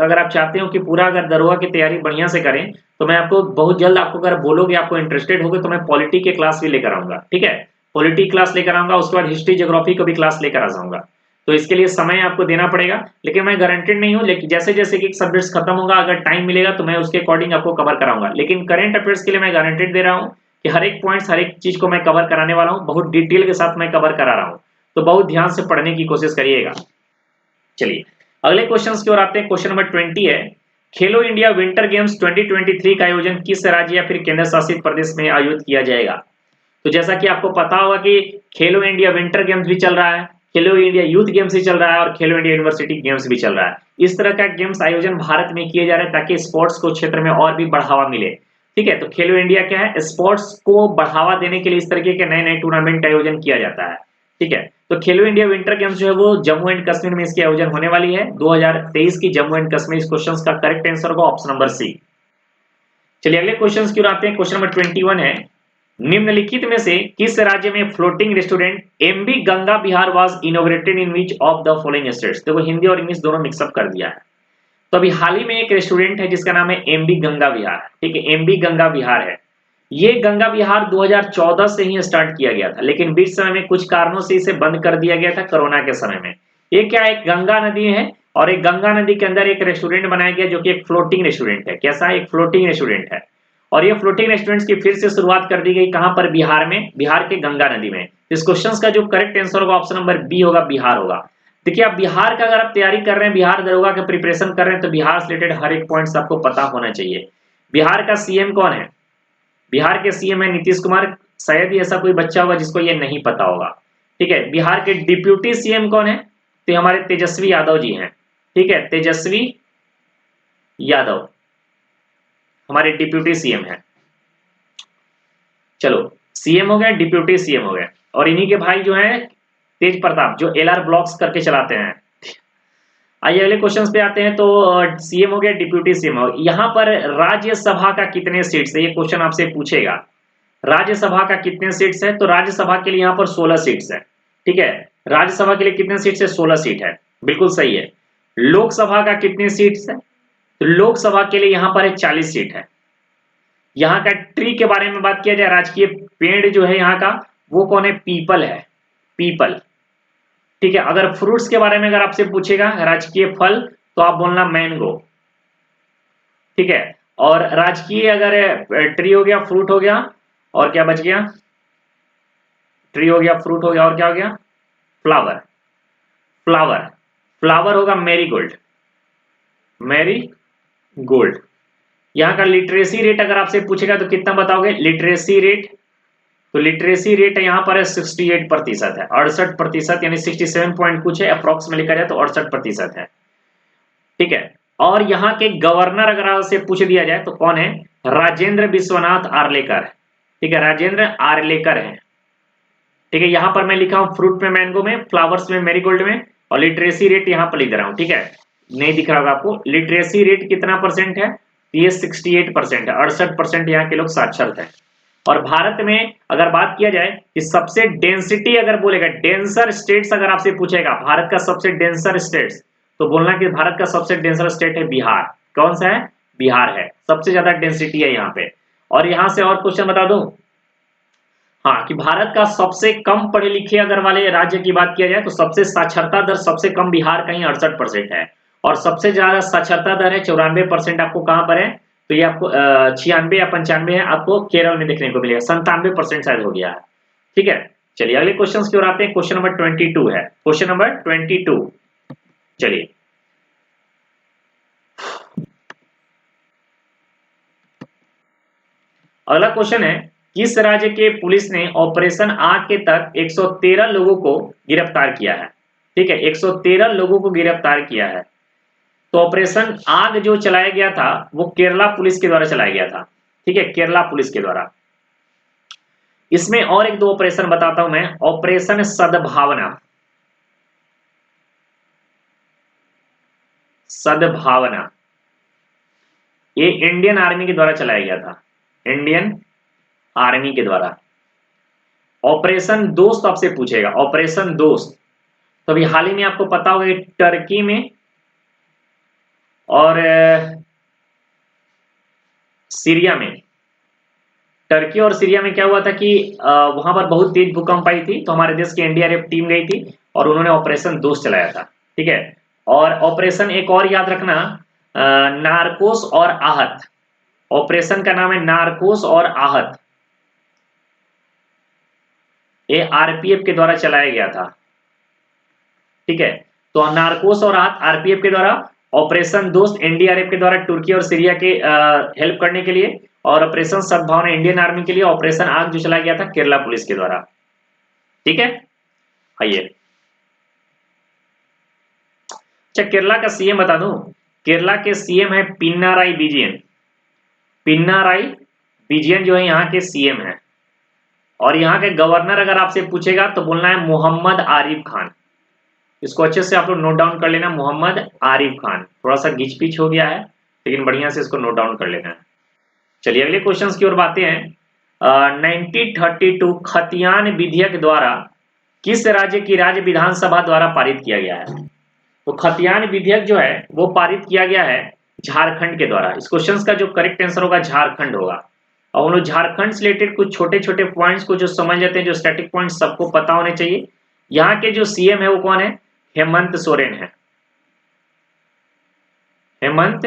अगर आप चाहते हो कि पूरा अगर दरोगा की तैयारी बढ़िया से करें, तो मैं आपको बहुत जल्द, आपको अगर बोलोगे आपको इंटरेस्टेड होगे, तो मैं पॉलिटी के क्लास भी लेकर आऊंगा। ठीक है, पॉलिटी क्लास लेकर आऊंगा, उसके बाद हिस्ट्री ज्योग्राफी को भी क्लास लेकर आ जाऊंगा। तो इसके लिए समय आपको देना पड़ेगा, लेकिन मैं गारंटेड नहीं हूं, लेकिन जैसे जैसे कि सब्जेक्ट्स खत्म होगा, अगर टाइम मिलेगा तो मैं उसके अकॉर्डिंग आपको कवर कराऊंगा। लेकिन करंट अफेयर्स के लिए मैं गारंटेड दे रहा हूं कि हर एक पॉइंट्स, हर एक चीज को मैं कवर कराने वाला हूं, बहुत डिटेल के साथ मैं कवर करा रहा हूं, तो बहुत ध्यान से पढ़ने की कोशिश करिएगा। चलिए अगले क्वेश्चन की ओर आते हैं। क्वेश्चन नंबर 20 है, खेलो इंडिया विंटर गेम्स 2023 का आयोजन किस राज्य या फिर केंद्र शासित प्रदेश में आयोजित किया जाएगा? तो जैसा कि आपको पता होगा कि खेलो इंडिया विंटर गेम्स भी चल रहा है, खेलो इंडिया यूथ गेम्स भी चल रहा है, और खेलो इंडिया यूनिवर्सिटी गेम्स भी चल रहा है। इस तरह का गेम्स आयोजन भारत में किए जा रहे हैं ताकि स्पोर्ट्स को क्षेत्र में और भी बढ़ावा मिले। ठीक है, तो खेलो इंडिया क्या है? स्पोर्ट्स को बढ़ावा देने के लिए इस तरीके के नए नए टूर्नामेंट का आयोजन किया जाता है। ठीक है, तो खेलो इंडिया विंटर गेम्स जो है वो जम्मू एंड कश्मीर में इसकी आयोजन होने वाली है 2023 की, जम्मू एंड कश्मीर। इस क्वेश्चन का करेक्ट आंसर होगा ऑप्शन नंबर सी। चलिए अगले क्वेश्चन की ओर आते हैं। क्वेश्चन नंबर 21 है, निम्नलिखित में से किस राज्य में floating restaurant MB Ganga Vihar was inaugurated in which of the following states? देखो हिंदी और इंग्लिश दोनों मिक्सअप कर दिया है। तो अभी हाल ही में एक रेस्टोरेंट है जिसका नाम है एमबी गंगा विहार। ठीक है, एमबी गंगा विहार है। ये गंगा विहार 2014 से ही स्टार्ट किया गया था, लेकिन बीच समय में कुछ कारणों से इसे बंद कर दिया गया था कोरोना के समय में। ये क्या, एक गंगा नदी है, और एक गंगा नदी के अंदर एक रेस्टोरेंट बनाया गया जो कि एक फ्लोटिंग रेस्टोरेंट है। कैसा? एक फ्लोटिंग रेस्टोरेंट है। और ये फ्लोटिंग रेस्टोरेंट्स की फिर से शुरुआत कर दी गई, कहां पर? बिहार में, बिहार के गंगा नदी में। इस क्वेश्चन का जो करेक्ट आंसर होगा ऑप्शन नंबर बी होगा, बिहार होगा। देखिए आप बिहार का अगर आप तैयारी कर रहे हैं, बिहार दरोगा का प्रिपरेशन कर रहे हैं, तो बिहार से रिलेटेड हर एक पॉइंट्स आपको पता होना चाहिए। बिहार का सीएम कौन है? बिहार के सीएम है नीतीश कुमार। शायद ही ऐसा कोई बच्चा होगा जिसको ये नहीं पता होगा। ठीक है, बिहार के डिप्यूटी सीएम कौन है? तो हमारे तेजस्वी यादव जी हैं। ठीक है, तेजस्वी यादव हमारे डिप्यूटी सीएम है। चलो सीएम हो गए, डिप्यूटी सीएम हो गए, और इन्हीं के भाई जो हैं तेज प्रताप, जो एलआर ब्लॉक्स करके चलाते हैं। आइए अगले क्वेश्चन पे आते हैं। तो सीएम हो गया, डिप्यूटी सीएम हो, यहाँ पर राज्यसभा का कितने सीट्स है, ये क्वेश्चन आपसे पूछेगा। राज्यसभा का कितने सीट्स है? तो राज्यसभा के लिए यहाँ पर 16 सीट्स है। ठीक है, राज्यसभा के लिए कितने सीट्स है? 16 सीट है, बिल्कुल सही है। लोकसभा का कितने सीट्स है? तो लोकसभा के लिए यहाँ पर 40 सीट है। यहाँ का ट्री के बारे में बात किया जाए, राजकीय पेड़ जो है यहाँ का, वो कौन है? पीपल है, पीपल। ठीक है, अगर फ्रूट्स के बारे में अगर आपसे पूछेगा, राजकीय फल, तो आप बोलना मैंगो, ठीक है। और राजकीय अगर ट्री हो गया, फ्रूट हो गया, और क्या बच गया, ट्री हो गया, फ्रूट हो गया, और क्या हो गया, फ्लावर, फ्लावर, फ्लावर होगा मैरीगोल्ड, मैरी गोल्ड। यहाँ का लिटरेसी रेट अगर आपसे पूछेगा तो कितना बताओगे, लिटरेसी रेट, तो लिटरेसी रेट यहाँ पर है 68% है, 68%, यानी 67 पॉइंट कुछ है, अप्रोक्स में लिखा जाए तो 68% है, ठीक है। और यहाँ के गवर्नर अगर आपसे पूछ दिया जाए तो कौन है, राजेंद्र विश्वनाथ आर्लेकर, ठीक है, राजेंद्र आर्लेकर है, ठीक है। यहाँ पर मैं लिखा हूँ फ्रूट में मैंगो में, फ्लावर्स में मैरीगोल्ड में, और लिटरेसी रेट यहाँ पर लिख दे रहा हूँ, ठीक है। नहीं दिख रहा होगा आपको, लिटरेसी रेट कितना परसेंट है, ये 68% है, 68% यहाँ के लोग साक्षर हैं। और भारत में अगर बात किया जाए कि सबसे डेंसिटी अगर बोलेगा, डेंसर स्टेट्स अगर आपसे पूछेगा भारत का सबसे डेंसर स्टेट्स, तो बोलना कि भारत का सबसे डेंसर स्टेट है बिहार। कौन सा है, बिहार है, सबसे ज्यादा डेंसिटी है यहाँ पे। और यहाँ से और क्वेश्चन बता दूं, हाँ, कि भारत का सबसे कम पढ़े लिखे अगर वाले राज्य की बात किया जाए तो सबसे साक्षरता दर सबसे कम बिहार का ही 68% है, और सबसे ज्यादा साक्षरता दर है 94%, आपको कहां पर है, तो ये आपको 96 या 95 है, आपको केरल में देखने को मिलेगा, 97% शायद हो गया है, ठीक है। चलिए अगले क्वेश्चन की ओर आते हैं, क्वेश्चन नंबर 22 है, क्वेश्चन नंबर 22। चलिए अगला क्वेश्चन है, किस राज्य के पुलिस ने ऑपरेशन आग के तहत 113 लोगों को गिरफ्तार किया है, ठीक है, 113 लोगों को गिरफ्तार किया है। तो ऑपरेशन आग जो चलाया गया था वो केरला पुलिस के द्वारा चलाया गया था, ठीक है, केरला पुलिस के द्वारा। इसमें और एक दो ऑपरेशन बताता हूं मैं, ऑपरेशन सद्भावना, सद्भावना, ये इंडियन आर्मी के द्वारा चलाया गया था, इंडियन आर्मी के द्वारा। ऑपरेशन दोस्त आपसे पूछेगा, ऑपरेशन दोस्त, तो अभी हाल ही में आपको पता होगा कि टर्की में और सीरिया में, टर्की और सीरिया में क्या हुआ था कि वहां पर बहुत तेज भूकंप आई थी, तो हमारे देश की एनडीआरएफ टीम गई थी और उन्होंने ऑपरेशन दोस्त चलाया था, ठीक है। और ऑपरेशन एक और याद रखना, नारकोस और आहत, ऑपरेशन का नाम है नारकोस और आहत, ये आरपीएफ के द्वारा चलाया गया था, ठीक है। तो नारकोस और आहत आरपीएफ के द्वारा, ऑपरेशन दोस्त एनडीआरएफ के द्वारा तुर्की और सीरिया के हेल्प करने के लिए, और ऑपरेशन सद्भावना इंडियन आर्मी के लिए, ऑपरेशन आग जो चलाया गया था केरला पुलिस के द्वारा, ठीक है। आइए, अच्छा केरला का सीएम बता दूं, केरला के सीएम है पिनाराई विजयन, पिनाराई विजयन जो है यहाँ के सीएम है। और यहाँ के गवर्नर अगर आपसे पूछेगा तो बोलना है मोहम्मद आरिफ खान, इसको अच्छे से आप लोग नोट डाउन कर लेना, मोहम्मद आरिफ खान, थोड़ा सा घिच पिच हो गया है लेकिन बढ़िया से इसको नोट डाउन कर लेना है। चलिए अगले क्वेश्चन की ओर बातें हैं, 1932 खतियान विधेयक द्वारा किस राज्य की राज्य विधानसभा द्वारा पारित किया गया है, तो खतियान विधेयक जो है वो पारित किया गया है झारखंड के द्वारा। इस क्वेश्चन का जो करेक्ट आंसर होगा झारखंड होगा। और हम लोग झारखंड से रिलेटेड कुछ छोटे छोटे पॉइंट्स को जो समझ लेते हैं, जो स्टैटिक पॉइंट्स सबको पता होने चाहिए। यहाँ के जो सीएम है वो कौन है, हेमंत सोरेन है, हेमंत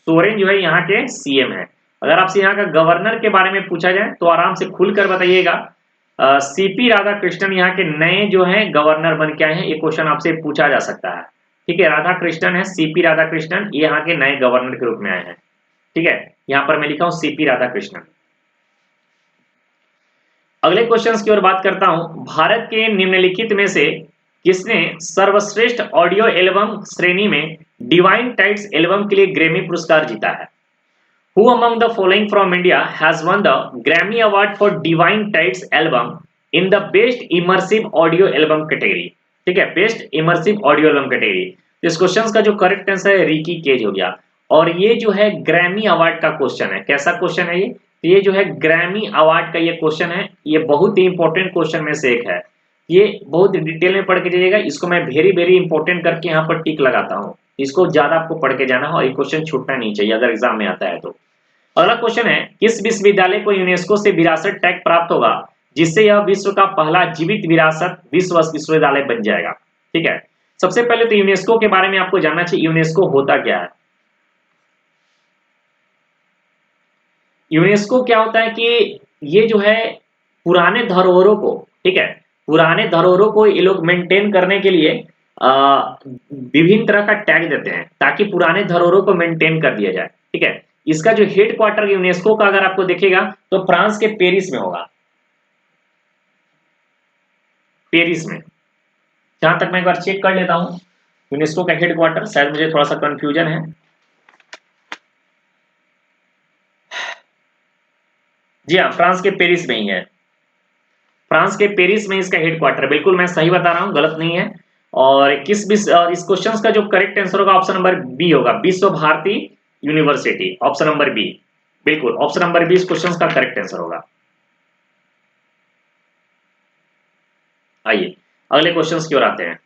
सोरेन जो है यहाँ के सीएम है। अगर आपसे यहाँ का गवर्नर के बारे में पूछा जाए तो आराम से खुलकर बताइएगा, सीपी राधाकृष्णन यहाँ के नए जो हैं गवर्नर बन के आए हैं, ये क्वेश्चन आपसे पूछा जा सकता है, ठीक है। राधाकृष्णन है, सीपी राधाकृष्णन, ये यहाँ के नए गवर्नर के रूप में आए हैं, ठीक है। यहाँ पर मैं लिखा हूं सीपी राधाकृष्णन। अगले क्वेश्चन की ओर बात करता हूं, भारत के निम्नलिखित में से किसने सर्वश्रेष्ठ ऑडियो एल्बम श्रेणी में डिवाइन टाइट्स एल्बम के लिए ग्रैमी पुरस्कार जीता है। Who among the following from India has won the Grammy Award for Divine Tides album in the Best Immersive Audio Album category, ठीक है, best immersive audio album category. इस क्वेश्चन का जो करेक्ट आंसर है रिकी केज हो गया। और ये जो है ग्रैमी अवार्ड का क्वेश्चन है, कैसा क्वेश्चन है ये, तो ये जो है ग्रैमी अवार्ड का ये क्वेश्चन है, ये बहुत ही इंपॉर्टेंट क्वेश्चन में से एक है, ये बहुत डिटेल में पढ़ के जाइएगा, इसको मैं वेरी वेरी इंपॉर्टेंट करके यहाँ पर टिक लगाता हूँ, इसको ज्यादा आपको पढ़ के जाना है और ये क्वेश्चन छूटना नहीं चाहिए अगर एग्जाम में आता है तो। अगला क्वेश्चन है, किस विश्वविद्यालय को यूनेस्को से विरासत टैग प्राप्त होगा जिससे यह विश्व का पहला जीवित विरासत विश्व विश्वविद्यालय बन जाएगा, ठीक है। सबसे पहले तो यूनेस्को के बारे में आपको जानना चाहिए, यूनेस्को होता क्या है। यूनेस्को क्या होता है कि ये जो है पुराने धरोहरों को, ठीक है, पुराने धरोहरों को ये लोग मेंटेन करने के लिए विभिन्न तरह का टैग देते हैं ताकि पुराने धरोहरों को मेंटेन कर दिया जाए, ठीक है। इसका जो हेड क्वार्टर यूनेस्को का अगर आपको देखेगा तो फ्रांस के पेरिस में होगा, पेरिस में। जहां तक मैं एक बार चेक कर लेता हूं यूनेस्को का हेड क्वार्टर, शायद मुझे थोड़ा सा कंफ्यूजन है। जी हाँ, फ्रांस के पेरिस में ही है, फ्रांस के पेरिस में इसका हेड क्वार्टर, बिल्कुल मैं सही बता रहा हूं, गलत नहीं है। और इस क्वेश्चन का जो करेक्ट आंसर होगा ऑप्शन नंबर बी होगा, विश्व Bharati university, option number B, बिल्कुल ऑप्शन नंबर बी इस क्वेश्चन का करेक्ट आंसर होगा। आइए अगले क्वेश्चन की ओर आते हैं।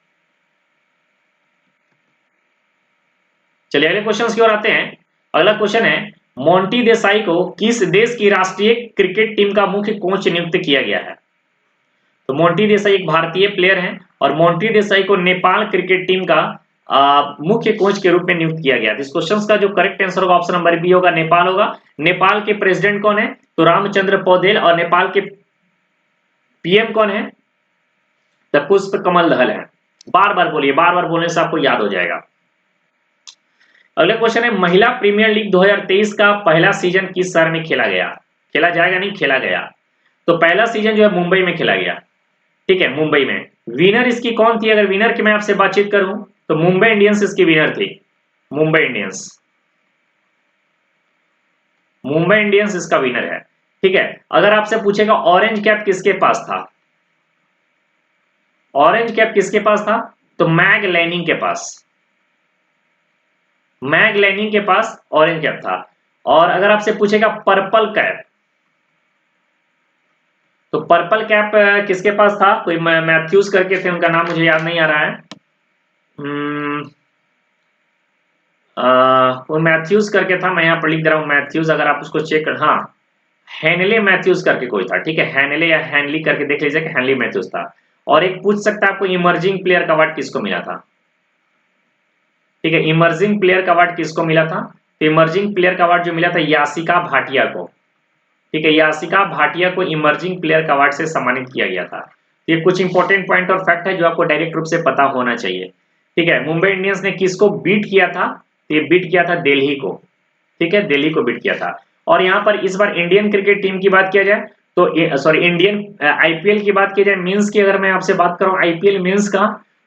चलिए अगले क्वेश्चन की ओर आते हैं। अगला क्वेश्चन है, मोंटी देसाई को किस देश की राष्ट्रीय क्रिकेट टीम का मुख्य कोच नियुक्त किया गया है। तो मोंटी देसाई एक भारतीय प्लेयर हैं और मोंटी देसाई को नेपाल क्रिकेट टीम का मुख्य कोच के रूप में नियुक्त किया गया। इस क्वेश्चन का जो करेक्ट आंसर होगा ऑप्शन नंबर बी होगा, नेपाल होगा। नेपाल के प्रेसिडेंट कौन है, तो रामचंद्र पौडेल, और नेपाल के पीएम कौन है, तो पुष्प कमल दहल है। बार बार बोलिए, बार बार बोलने से आपको याद हो जाएगा। अगला क्वेश्चन है, महिला प्रीमियर लीग 2023 का पहला सीजन किस शहर में खेला गया, खेला जाएगा नहीं खेला गया। तो पहला सीजन जो है मुंबई में खेला गया, ठीक है, मुंबई में। विनर इसकी कौन थी, अगर विनर की मैं आपसे बातचीत करूं तो मुंबई इंडियंस इसकी विनर थी, मुंबई इंडियंस, मुंबई इंडियंस इसका विनर है, ठीक है। अगर आपसे पूछेगा ऑरेंज कैप किसके पास था, ऑरेंज कैप किसके पास था, तो मैग लैनिंग के पास, मैग लैनिंग के पास ऑरेंज कैप था। और अगर आपसे पूछेगा पर्पल कैप, तो पर्पल कैप किसके पास था, कोई मैथ्यूज करके थे, उनका नाम मुझे याद नहीं आ रहा है। वो मैथ्यूज करके था, मैं यहाँ पर लिख दे रहा हूँ मैथ्यूज, अगर आप उसको चेक कर, हाँ हैनले मैथ्यूज करके कोई था, ठीक है, हैनले या हैनली करके देख लीजिए कि हैनली मैथ्यूज था। और एक पूछ सकता है आपको इमर्जिंग प्लेयर का अवार्ड किसको मिला था, ठीक है, इमर्जिंग प्लेयर का अवार्ड किसको मिला था, तो इमर्जिंग प्लेयर का अवार्ड जो मिला था यासिका भाटिया को, ठीक है, यासिका भाटिया को इमर्जिंग प्लेयर का अवार्ड से सम्मानित किया गया था। ये कुछ इंपॉर्टेंट पॉइंट और फैक्ट है जो आपको डायरेक्ट रूप से पता होना चाहिए, ठीक है। मुंबई इंडियंस ने किसको बीट किया था, तो ये बीट किया था दिल्ली को, ठीक है, दिल्ली को बीट किया था। और यहाँ पर इस बार इंडियन क्रिकेट टीम की बात किया जाए तो सॉरी इंडियन आईपीएल की बात की जाए, मेंस की अगर मैं आपसे बात करूं आईपीएल मेंस का,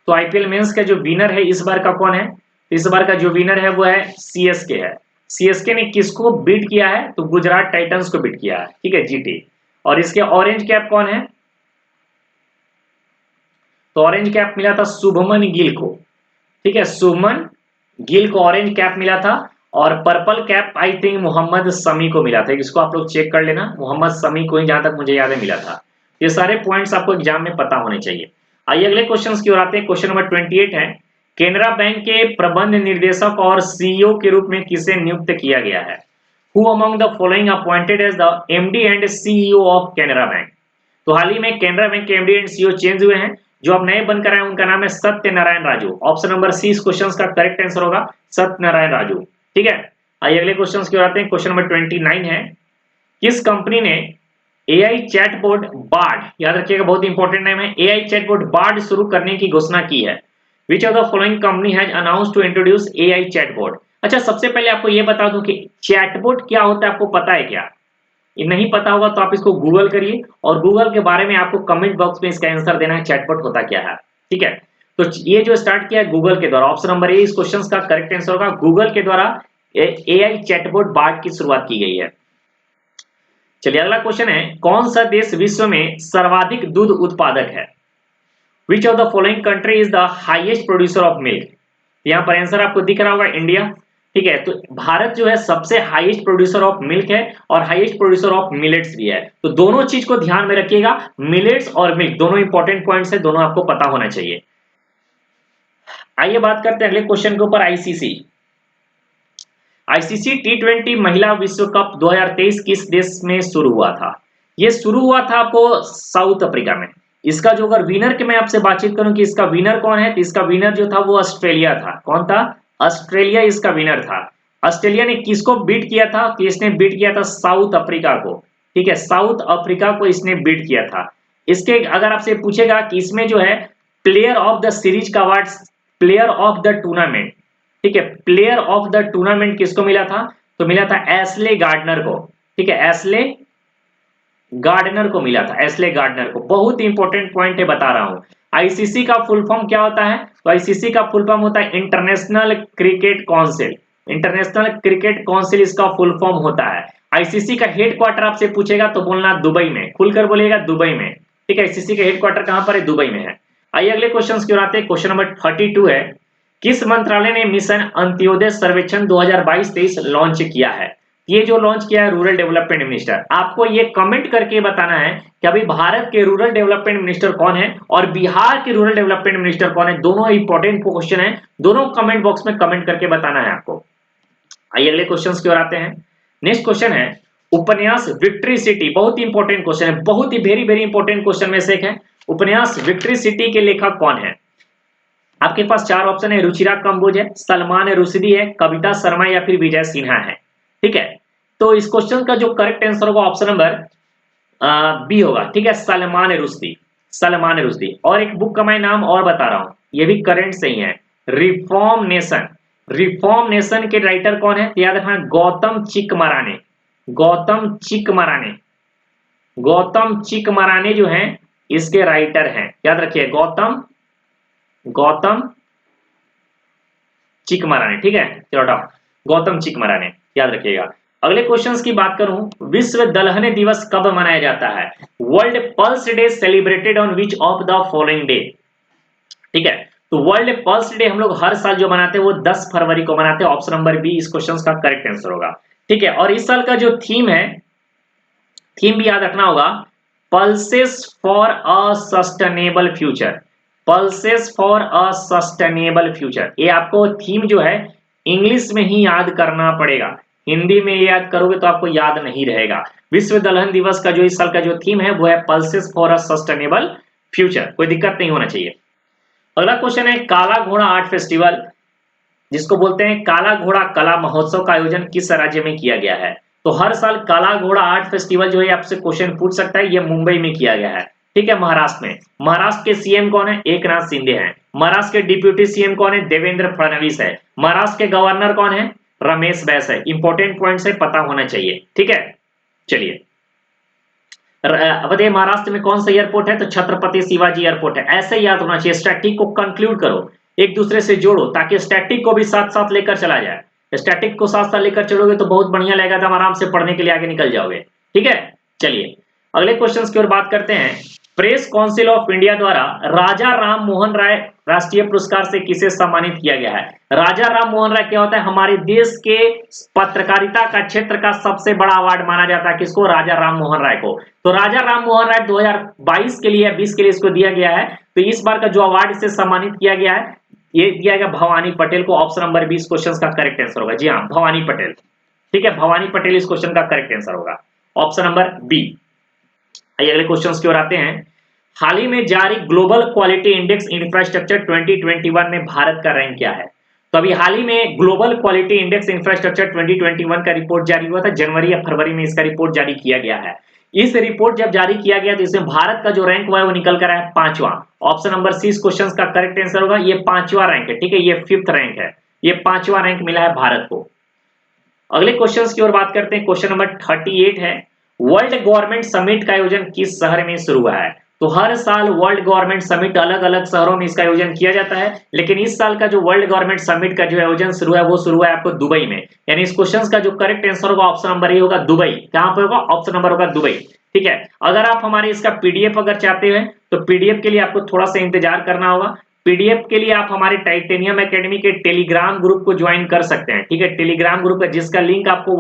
तो आईपीएल मेंस का जो विनर है इस बार का कौन है, इस बार का जो विनर है वो है सीएसके है। सीएसके ने किसको बीट किया है, तो गुजरात टाइटंस को बीट किया है, ठीक है, जीटी। और इसके ऑरेंज कैप कौन है, तो ऑरेंज कैप मिला था शुभमन गिल को, ठीक है, शुभमन गिल को ऑरेंज कैप मिला था। और purple cap I think Mohammed Shami को मिला था, इसको आप लोग चेक कर लेना, मोहम्मद शमी को ही जहां तक मुझे याद है मिला था। ये सारे पॉइंट्स आपको एग्जाम में पता होने चाहिए। आइए अगले क्वेश्चन की ओर आते हैं। क्वेश्चन नंबर 28 है, केनरा बैंक के प्रबंध निर्देशक और सीईओ के रूप में किसे नियुक्त किया गया है। Who among the following appointed as the MD and CEO of Canara bank. तो हाल ही में केनरा बैंक के एमडी एंड सीईओ चेंज हुए हैं, जो अब नए बनकर आए उनका नाम है Satyanarayana Raju. Option number C इस क्वेश्चन का करेक्ट आंसर होगा, सत्यनारायण राजू, ठीक है। आइए अगले क्वेश्चन की ओर आते हैं। क्वेश्चन नंबर 29 है, किस कंपनी ने एआई चैटबॉट बार्ड, याद रखिएगा बहुत इंपॉर्टेंट नाम है, एआई चैटबॉट बार्ड शुरू करने की घोषणा की है। Which of the following company has announced to introduce AI chatbot. अच्छा सबसे पहले आपको यह बता दूं कि चैटबॉट क्या होता है, आपको पता है क्या, ये नहीं पता होगा तो आप इसको गूगल करिए और गूगल के बारे में आपको कमेंट बॉक्स में इसका आंसर देना है, चैटबॉट होता क्या है, ठीक है। तो ये जो स्टार्ट किया है गूगल के द्वारा, ऑप्शन नंबर ए इस क्वेश्चन का करेक्ट आंसर होगा, गूगल के द्वारा एआई चैटबॉट बार्ड की शुरुआत की गई है। चलिए अगला क्वेश्चन है, कौन सा देश विश्व में सर्वाधिक दूध उत्पादक है। Which of the following country is the highest producer of milk. यहाँ पर आंसर आपको दिख रहा होगा इंडिया, ठीक है। तो भारत जो है सबसे हाईएस्ट प्रोड्यूसर ऑफ मिल्क है और हाईएस्ट प्रोड्यूसर ऑफ मिलेट्स भी है। तो दोनों चीज को ध्यान में रखिएगा, मिलेट्स और मिल्क दोनों इंपॉर्टेंट पॉइंट्स है, दोनों आपको पता होना चाहिए। आइए बात करते हैं अगले क्वेश्चन के ऊपर, आईसीसी। आईसीसी टी20 महिला विश्व कप 2023 किस देश में शुरू हुआ था। यह शुरू हुआ था आपको साउथ अफ्रीका में। इसका जो अगर विनर की मैं आपसे बातचीत करूं कि इसका विनर कौन है, तो इसका विनर जो था वो ऑस्ट्रेलिया था। कौन था? ऑस्ट्रेलिया इसका विनर था। ऑस्ट्रेलिया ने किसको बीट किया था? तो इसने बीट किया था साउथ अफ्रीका को। ठीक है, साउथ अफ्रीका को इसने बीट किया था। इसके अगर आपसे पूछेगा कि इसमें जो है प्लेयर ऑफ द सीरीज का award, player of the tournament, ठीक है, प्लेयर ऑफ द टूर्नामेंट किसको मिला था? तो मिला था एशले गार्डनर को। ठीक है, एशले गार्डनर को मिला था, एशले गार्डनर को। बहुत इंपॉर्टेंट पॉइंट है, बता रहा हूं। आईसीसी का फुल फॉर्म क्या होता है? तो आईसीसी का फुल फॉर्म होता है international cricket council. International cricket council इसका फुल फॉर्म होता है। आईसीसी का हेडक्वार्टर आपसे पूछेगा तो बोलना दुबई में, खुलकर बोलिएगा दुबई में। ठीक है, आईसीसी का हेडक्वार्टर कहां पर है? दुबई में है। आइए अगले क्वेश्चन की ओर आते हैं। क्वेश्चन नंबर 32 है, किस मंत्रालय ने मिशन अंत्योदय सर्वेक्षण 2022-23 लॉन्च किया है? ये जो लॉन्च किया है रूरल डेवलपमेंट मिनिस्टर। आपको ये कमेंट करके बताना है कि अभी भारत के रूरल डेवलपमेंट मिनिस्टर कौन है और बिहार के रूरल डेवलपमेंट मिनिस्टर कौन है। दोनों इंपॉर्टेंट क्वेश्चन है, दोनों कमेंट बॉक्स में कमेंट करके बताना है आपको। आइए अगले क्वेश्चन की ओर आते हैं। नेक्स्ट क्वेश्चन है, उपन्यास विक्ट्री सिटी। बहुत इंपॉर्टेंट क्वेश्चन है, बहुत ही वेरी वेरी इंपॉर्टेंट क्वेश्चन में से एक है। उपन्यास विक्ट्री सिटी के लेखक कौन है? आपके पास चार ऑप्शन है, रुचिरा कंबोज है, सलमान रुश्दी है, कविता शर्मा या फिर विजय सिन्हा है। ठीक है, तो इस क्वेश्चन का जो करेक्ट आंसर होगा ऑप्शन नंबर बी होगा। ठीक है, सलमान रुश्दी, सलमान रुश्दी। और एक बुक का मैं नाम और बता रहा हूं, ये भी करंट से ही है, रिफॉर्म नेशन। रिफॉर्म नेशन के राइटर कौन है? याद रखना, गौतम चिकमराने। गौतम चिकमराने, गौतम चिकमराने जो है इसके राइटर हैं। याद रखिए, गौतम चिकमराने। ठीक है, चलो गौतम चिकमराने याद रखिएगा। अगले क्वेश्चंस की बात करूं, विश्व दलहन दिवस कब मनाया जाता है? World pulse day celebrated on which of the following day? ठीक है, तो वर्ल्ड पल्स डे हम लोग हर साल जो मनाते हैं वो 10 फरवरी को मनाते हैं। ऑप्शन नंबर बी इस क्वेश्चन का करेक्ट आंसर होगा। ठीक है, और इस साल का जो थीम है, थीम भी याद रखना होगा, pulses for a sustainable future. Pulses for a sustainable future, ये आपको थीम जो है इंग्लिश में ही याद करना पड़ेगा। हिंदी में याद करोगे तो आपको याद नहीं रहेगा। विश्व दलहन दिवस का जो इस साल का जो थीम है वो है pulses for a sustainable future. कोई दिक्कत नहीं होना चाहिए। अगला क्वेश्चन है, काला घोड़ा आर्ट फेस्टिवल, जिसको बोलते हैं काला घोड़ा कला महोत्सव, का आयोजन किस राज्य में किया गया है? तो हर साल काला घोड़ा आर्ट फेस्टिवल जो है आपसे क्वेश्चन पूछ सकता है, ये मुंबई में किया गया है। ठीक है, महाराष्ट्र में। महाराष्ट्र के सीएम कौन है? एकनाथ शिंदे हैं। महाराष्ट्र के डिप्यूटी सीएम कौन है? देवेंद्र फडणवीस है। महाराष्ट्र के गवर्नर कौन है? रमेश बैस है। इंपॉर्टेंट पॉइंट है, पता होना चाहिए। ठीक है, चलिए बताइए महाराष्ट्र में कौन सा एयरपोर्ट है? तो छत्रपति शिवाजी एयरपोर्ट है। ऐसे याद होना चाहिए। स्टैटिक को कंक्लूड करो, एक दूसरे से जोड़ो, ताकि स्टैटिक को भी साथ साथ लेकर चला जाए। स्टैटिक को साथ साथ लेकर चलोगे तो बहुत बढ़िया लगेगा, तो आराम से पढ़ने के लिए आगे निकल जाओगे। ठीक है, चलिए अगले क्वेश्चन की ओर बात करते हैं। प्रेस काउंसिल ऑफ इंडिया द्वारा राजा राम मोहन राय राष्ट्रीय पुरस्कार से किसे सम्मानित किया गया है? राजा राम मोहन राय क्या होता है? हमारे देश के पत्रकारिता का क्षेत्र का सबसे बड़ा अवार्ड माना जाता है। किसको? राजा राम मोहन राय को। तो राजा राम मोहन राय 2022 के लिए 20 के लिए इसको दिया गया है। तो इस बार का जो अवार्ड से सम्मानित किया गया है ये दिया गया भवानी पटेल को। ऑप्शन नंबर 20 क्वेश्चन का करेक्ट आंसर होगा। जी हाँ, भवानी पटेल। ठीक है, भवानी पटेल इस क्वेश्चन का करेक्ट आंसर होगा, ऑप्शन नंबर बी। आइए अगले क्वेश्चन की ओर आते हैं। हाल ही में जारी ग्लोबल क्वालिटी इंडेक्स इंफ्रास्ट्रक्चर 2021 में भारत का रैंक क्या है? तो अभी हाल ही में ग्लोबल क्वालिटी इंडेक्स इंफ्रास्ट्रक्चर 2021 का रिपोर्ट जारी हुआ था, जनवरी या फरवरी में इसका रिपोर्ट जारी किया गया है। इस रिपोर्ट जब जारी किया गया तो इसमें भारत का जो रैंक हुआ है वो निकल कर आया 5वां। ऑप्शन नंबर सी इस क्वेश्चन का करेक्ट आंसर होगा। ये 5वां रैंक है। ठीक है, ये 5th रैंक है, ये 5वां रैंक मिला है भारत को। अगले क्वेश्चन की ओर बात करते हैं। क्वेश्चन नंबर 38 है, वर्ल्ड गवर्नमेंट समिट का आयोजन किस शहर में शुरू हुआ है? तो हर साल वर्ल्ड गवर्नमेंट समिट अलग अलग शहरों में इसका आयोजन किया जाता है, लेकिन इस साल का जो वर्ल्ड गवर्नमेंट समिट का जो आयोजन शुरू है वो शुरू है आपको दुबई में। यानी इस क्वेश्चन का जो करेक्ट आंसर होगा ऑप्शन नंबर ए होगा, दुबई। कहां पर होगा? ऑप्शन नंबर होगा दुबई। ठीक है, अगर आप हमारे इसका पीडीएफ अगर चाहते हैं तो पीडीएफ के लिए आपको थोड़ा सा इंतजार करना होगा। पीडीएफ के लिए आप हमारे टाइटेनियम एकेडमी के टेलीग्राम ग्रुप को ज्वाइन कर सकते हैं। ठीक है, टेलीग्राम ग्रुप है जिसका लिंक आपको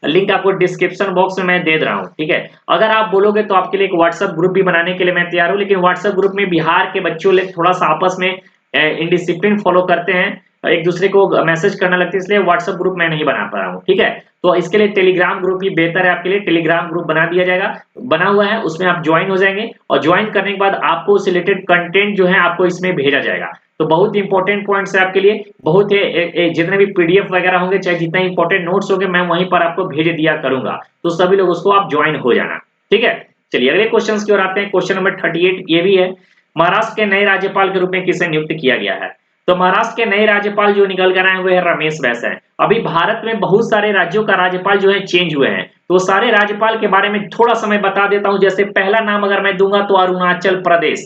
लिंक आपको डिस्क्रिप्शन बॉक्स में मैं दे रहा हूं। ठीक है, अगर आप बोलोगे तो आपके लिए एक व्हाट्सएप ग्रुप भी बनाने के लिए मैं तैयार हूं, लेकिन व्हाट्सएप ग्रुप में बिहार के बच्चों लोग थोड़ा सा आपस में इंडिसिप्लिन फॉलो करते हैं, एक दूसरे को मैसेज करना लगते हैं, इसलिए व्हाट्सएप ग्रुप मैं नहीं बना पा रहा हूँ, ठीक है। तो इसके लिए टेलीग्राम ग्रुप ही बेहतर है आपके लिए, टेलीग्राम ग्रुप बना दिया जाएगा, बना हुआ है, उसमें आप ज्वाइन हो जाएंगे और ज्वाइन करने के बाद आपको सिलेक्टेड कंटेंट जो है आपको इसमें भेजा जाएगा। तो बहुत इंपॉर्टेंट पॉइंट्स है आपके लिए, बहुत है, जितने भी पीडीएफ वगैरह होंगे, चाहे जितना इंपॉर्टेंट नोट्स होंगे, मैं वहीं पर आपको भेज दिया करूंगा, तो सभी लोग उसको आप ज्वाइन हो जाना, ठीक है। चलिए अगले क्वेश्चन की ओर आते हैं। क्वेश्चन नंबर 38 ये भी है, महाराष्ट्र के नए राज्यपाल के रूप में किसे नियुक्त किया गया है? तो महाराष्ट्र के नए राज्यपाल जो निकल कर आए हुए हैं रमेश बैस हैं। अभी भारत में बहुत सारे राज्यों का राज्यपाल जो है चेंज हुए हैं, तो सारे राज्यपाल के बारे में थोड़ा सा मैं बता देता हूं। जैसे पहला नाम अगर मैं दूंगा तो अरुणाचल प्रदेश,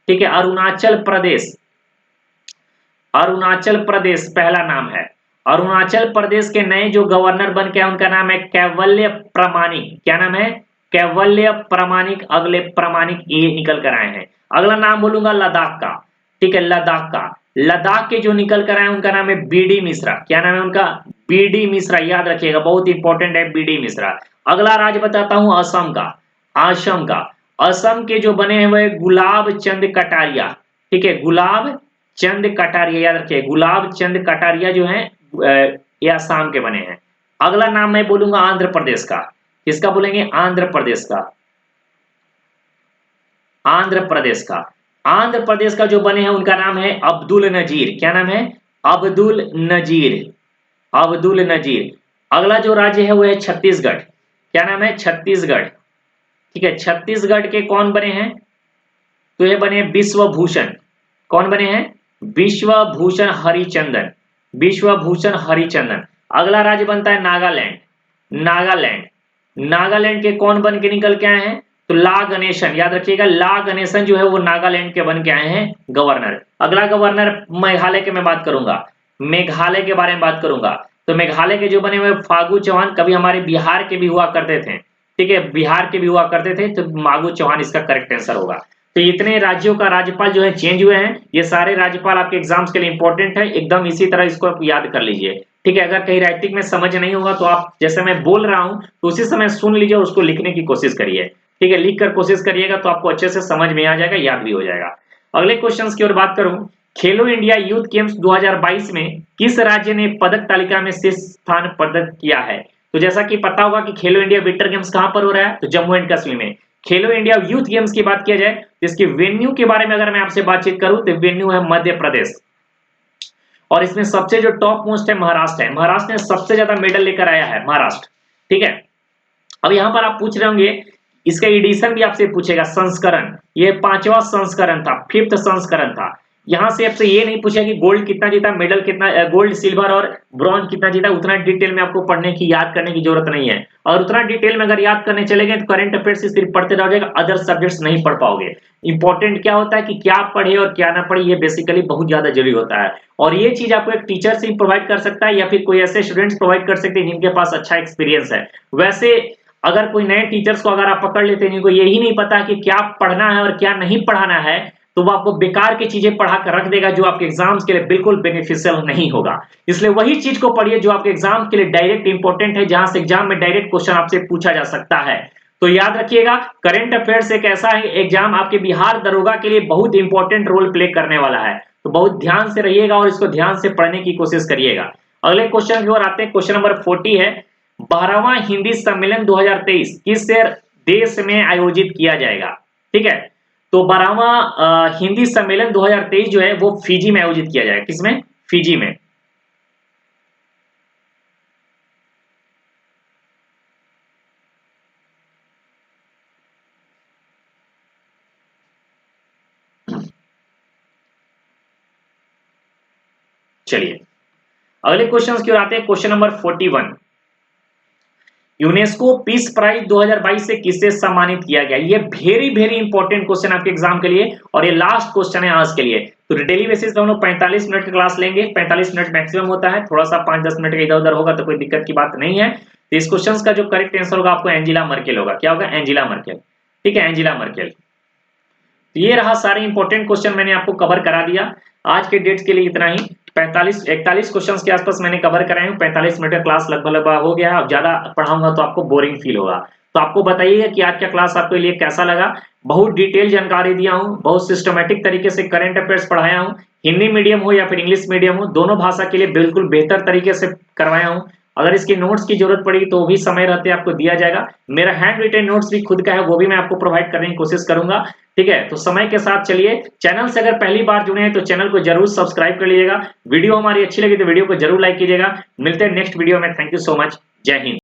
ठीक है, अरुणाचल प्रदेश, अरुणाचल प्रदेश पहला नाम है। अरुणाचल प्रदेश के नए जो गवर्नर बन के उनका नाम है कैवल्य प्रमाणिक। क्या नाम है? कैवल्य प्रमाणिक। अगले प्रमाणिक ये निकल कर आए हैं। अगला नाम बोलूंगा लद्दाख का, ठीक है, लद्दाख का। लद्दाख के जो निकल कर आए उनका नाम है बीडी मिश्रा। क्या नाम है उनका? बीडी मिश्रा, याद रखिएगा, बहुत इंपॉर्टेंट है बीडी मिश्रा। अगला राज्य बताता हूं असम का, असम का। असम के जो बने हुए गुलाब चंद कटारिया, ठीक है, गुलाब चंद कटारिया, याद रखिए, गुलाब चंद कटारिया जो है ये असम के बने हैं। अगला नाम मैं बोलूंगा आंध्र प्रदेश का। किसका बोलेंगे? आंध्र प्रदेश का, आंध्र प्रदेश का। आंध्र प्रदेश का जो बने हैं उनका नाम है अब्दुल नजीर। क्या नाम है? अब्दुल नजीर, अब्दुल नजीर। अगला जो राज्य है वो है छत्तीसगढ़। क्या नाम है? छत्तीसगढ़, ठीक है। छत्तीसगढ़ के कौन बने हैं? तो ये बने विश्वभूषण। कौन बने हैं? विश्वभूषण हरिचंदन, विश्वभूषण हरिचंदन। अगला राज्य बनता है नागालैंड, नागालैंड। नागालैंड के कौन बन के निकल के आए हैं? तो ला गणेशन, याद रखिएगा, ला गणेशन जो है वो नागालैंड के बन के आए हैं गवर्नर। अगला गवर्नर मेघालय के मैं बात करूंगा, मेघालय के बारे में बात करूंगा। तो मेघालय के जो बने हुए फागू चौहान, कभी हमारे बिहार के भी हुआ करते थे, ठीक है, बिहार के भी हुआ करते थे, तो फागू चौहान इसका करेक्ट आंसर होगा। तो इतने राज्यों का राज्यपाल जो है चेंज हुए हैं। ये सारे राज्यपाल आपके एग्जाम्स के लिए इंपॉर्टेंट है, एकदम इसी तरह इसको आप याद कर लीजिए, ठीक है। अगर कहीं राइटिंग में समझ नहीं होगा तो आप जैसे मैं बोल रहा हूं तो उसी समय सुन लीजिए और उसको लिखने की कोशिश करिए, ठीक है। लिख कर कोशिश करिएगा तो आपको अच्छे से समझ में आ जाएगा, याद भी हो जाएगा। अगले क्वेश्चन की ओर बात करूं, खेलो इंडिया यूथ गेम्स 2022 में किस राज्य ने पदक तालिका में शीर्ष स्थान प्रदत्त किया है? तो जैसा कि पता होगा कि खेलो इंडिया विंटर गेम्स कहां पर हो रहा है? तो जम्मू एंड कश्मीर में। खेलो इंडिया यूथ गेम्स की बात किया जाए तो इसके वेन्यू के बारे में अगर मैं आपसे बातचीत करूं तो वेन्यू है मध्य प्रदेश, और इसमें सबसे जो टॉप मोस्ट है महाराष्ट्र है। महाराष्ट्र ने सबसे ज्यादा मेडल लेकर आया है, महाराष्ट्र, ठीक है। अब यहां पर आप पूछ रहे होंगे, इसका एडिशन भी आपसे पूछेगा, संस्करण, ये 5वां संस्करण था, 5th संस्करण था। यहां से आपसे ये नहीं पूछा कि गोल्ड कितना जीता, मेडल कितना, गोल्ड सिल्वर और ब्रॉन्ज कितना जीता, उतना डिटेल में आपको पढ़ने की, याद करने की जरूरत नहीं है। और उतना डिटेल में अगर याद करने चले गए तो करंट अफेयर्स से सिर्फ पढ़ते रह जाएगा, अदर सब्जेक्ट्स नहीं पढ़ पाओगे। इंपॉर्टेंट क्या होता है कि क्या पढ़े और क्या ना पढ़े, ये बेसिकली बहुत ज्यादा जरूरी होता है। और ये चीज आपको एक टीचर से प्रोवाइड कर सकता है या फिर कोई ऐसे स्टूडेंट्स प्रोवाइड कर सकते हैं जिनके पास अच्छा एक्सपीरियंस है। वैसे अगर कोई नए टीचर्स को अगर आप पकड़ लेते हैं जिनको यही नहीं पता कि क्या पढ़ना है और क्या नहीं पढ़ाना है, तो वो आपको बेकार की चीजें पढ़ा कर रख देगा जो आपके एग्जाम्स के लिए बिल्कुल बेनिफिशियल नहीं होगा। इसलिए वही चीज को पढ़िए जो आपके एग्जाम के लिए डायरेक्ट इंपॉर्टेंट है, जहां से एग्जाम में डायरेक्ट क्वेश्चन आपसे पूछा जा सकता है। तो याद रखिएगा, करंट अफेयर्स एक ऐसा है एग्जाम आपके बिहार दरोगा के लिए बहुत इंपॉर्टेंट रोल प्ले करने वाला है। तो बहुत ध्यान से रहिएगा और इसको ध्यान से पढ़ने की कोशिश करिएगा। अगले क्वेश्चन की ओर आते हैं। क्वेश्चन नंबर 40 है, 12वां हिंदी सम्मेलन 2023 किस देश में आयोजित किया जाएगा? ठीक है, तो 12वां हिंदी सम्मेलन 2023 जो है वो फिजी में आयोजित किया जाएगा। किसमें? फिजी में। चलिए अगले क्वेश्चन की ओर आते हैं। Question number 41, UNESCO peace prize 2022 से किसे सम्मानित किया गया? ये वेरी इंपॉर्टेंट क्वेश्चन आपके एग्जाम के लिए, और ये लास्ट क्वेश्चन है आज के लिए। तो डेली बेसिस पे हम लोग 45 मिनट की क्लास लेंगे, 45 मिनट मैक्सिमम होता है, थोड़ा सा 5-10 मिनट का इधर उधर होगा तो कोई दिक्कत की बात नहीं है। तो इस क्वेश्चन का जो करेक्ट आंसर होगा आपको एंजेला मर्केल होगा। क्या होगा? एंजेला मर्केल, ठीक है, एंजेला मर्केल। तो ये रहा सारे इंपॉर्टेंट क्वेश्चन, मैंने आपको कवर करा दिया। आज के डेट के लिए इतना ही। 41 क्वेश्चंस के आसपास मैंने कवर कराए हूं। 45 मिनट का क्लास लगभग हो गया है। अब ज्यादा पढ़ाऊंगा तो आपको बोरिंग फील होगा। तो आपको बताइएगा कि आज का क्लास आपके लिए कैसा लगा। बहुत डिटेल जानकारी दिया हूं, बहुत सिस्टमेटिक तरीके से करंट अफेयर्स पढ़ाया हूं, हिंदी मीडियम हो या फिर इंग्लिश मीडियम हो, दोनों भाषा के लिए बिल्कुल बेहतर तरीके से करवाया हूँ। अगर इसके नोट्स की जरूरत पड़ेगी तो भी समय रहते आपको दिया जाएगा। मेरा हैंड रिटेन नोट्स भी खुद का है, वो भी मैं आपको प्रोवाइड करने की कोशिश करूंगा। ठीक है, तो समय के साथ चलिए। चैनल से अगर पहली बार जुड़े हैं तो चैनल को जरूर सब्सक्राइब कर लीजिएगा। वीडियो हमारी अच्छी लगी तो वीडियो को जरूर लाइक कीजिएगा। मिलते हैं नेक्स्ट वीडियो में। Thank you so much. जय हिंद।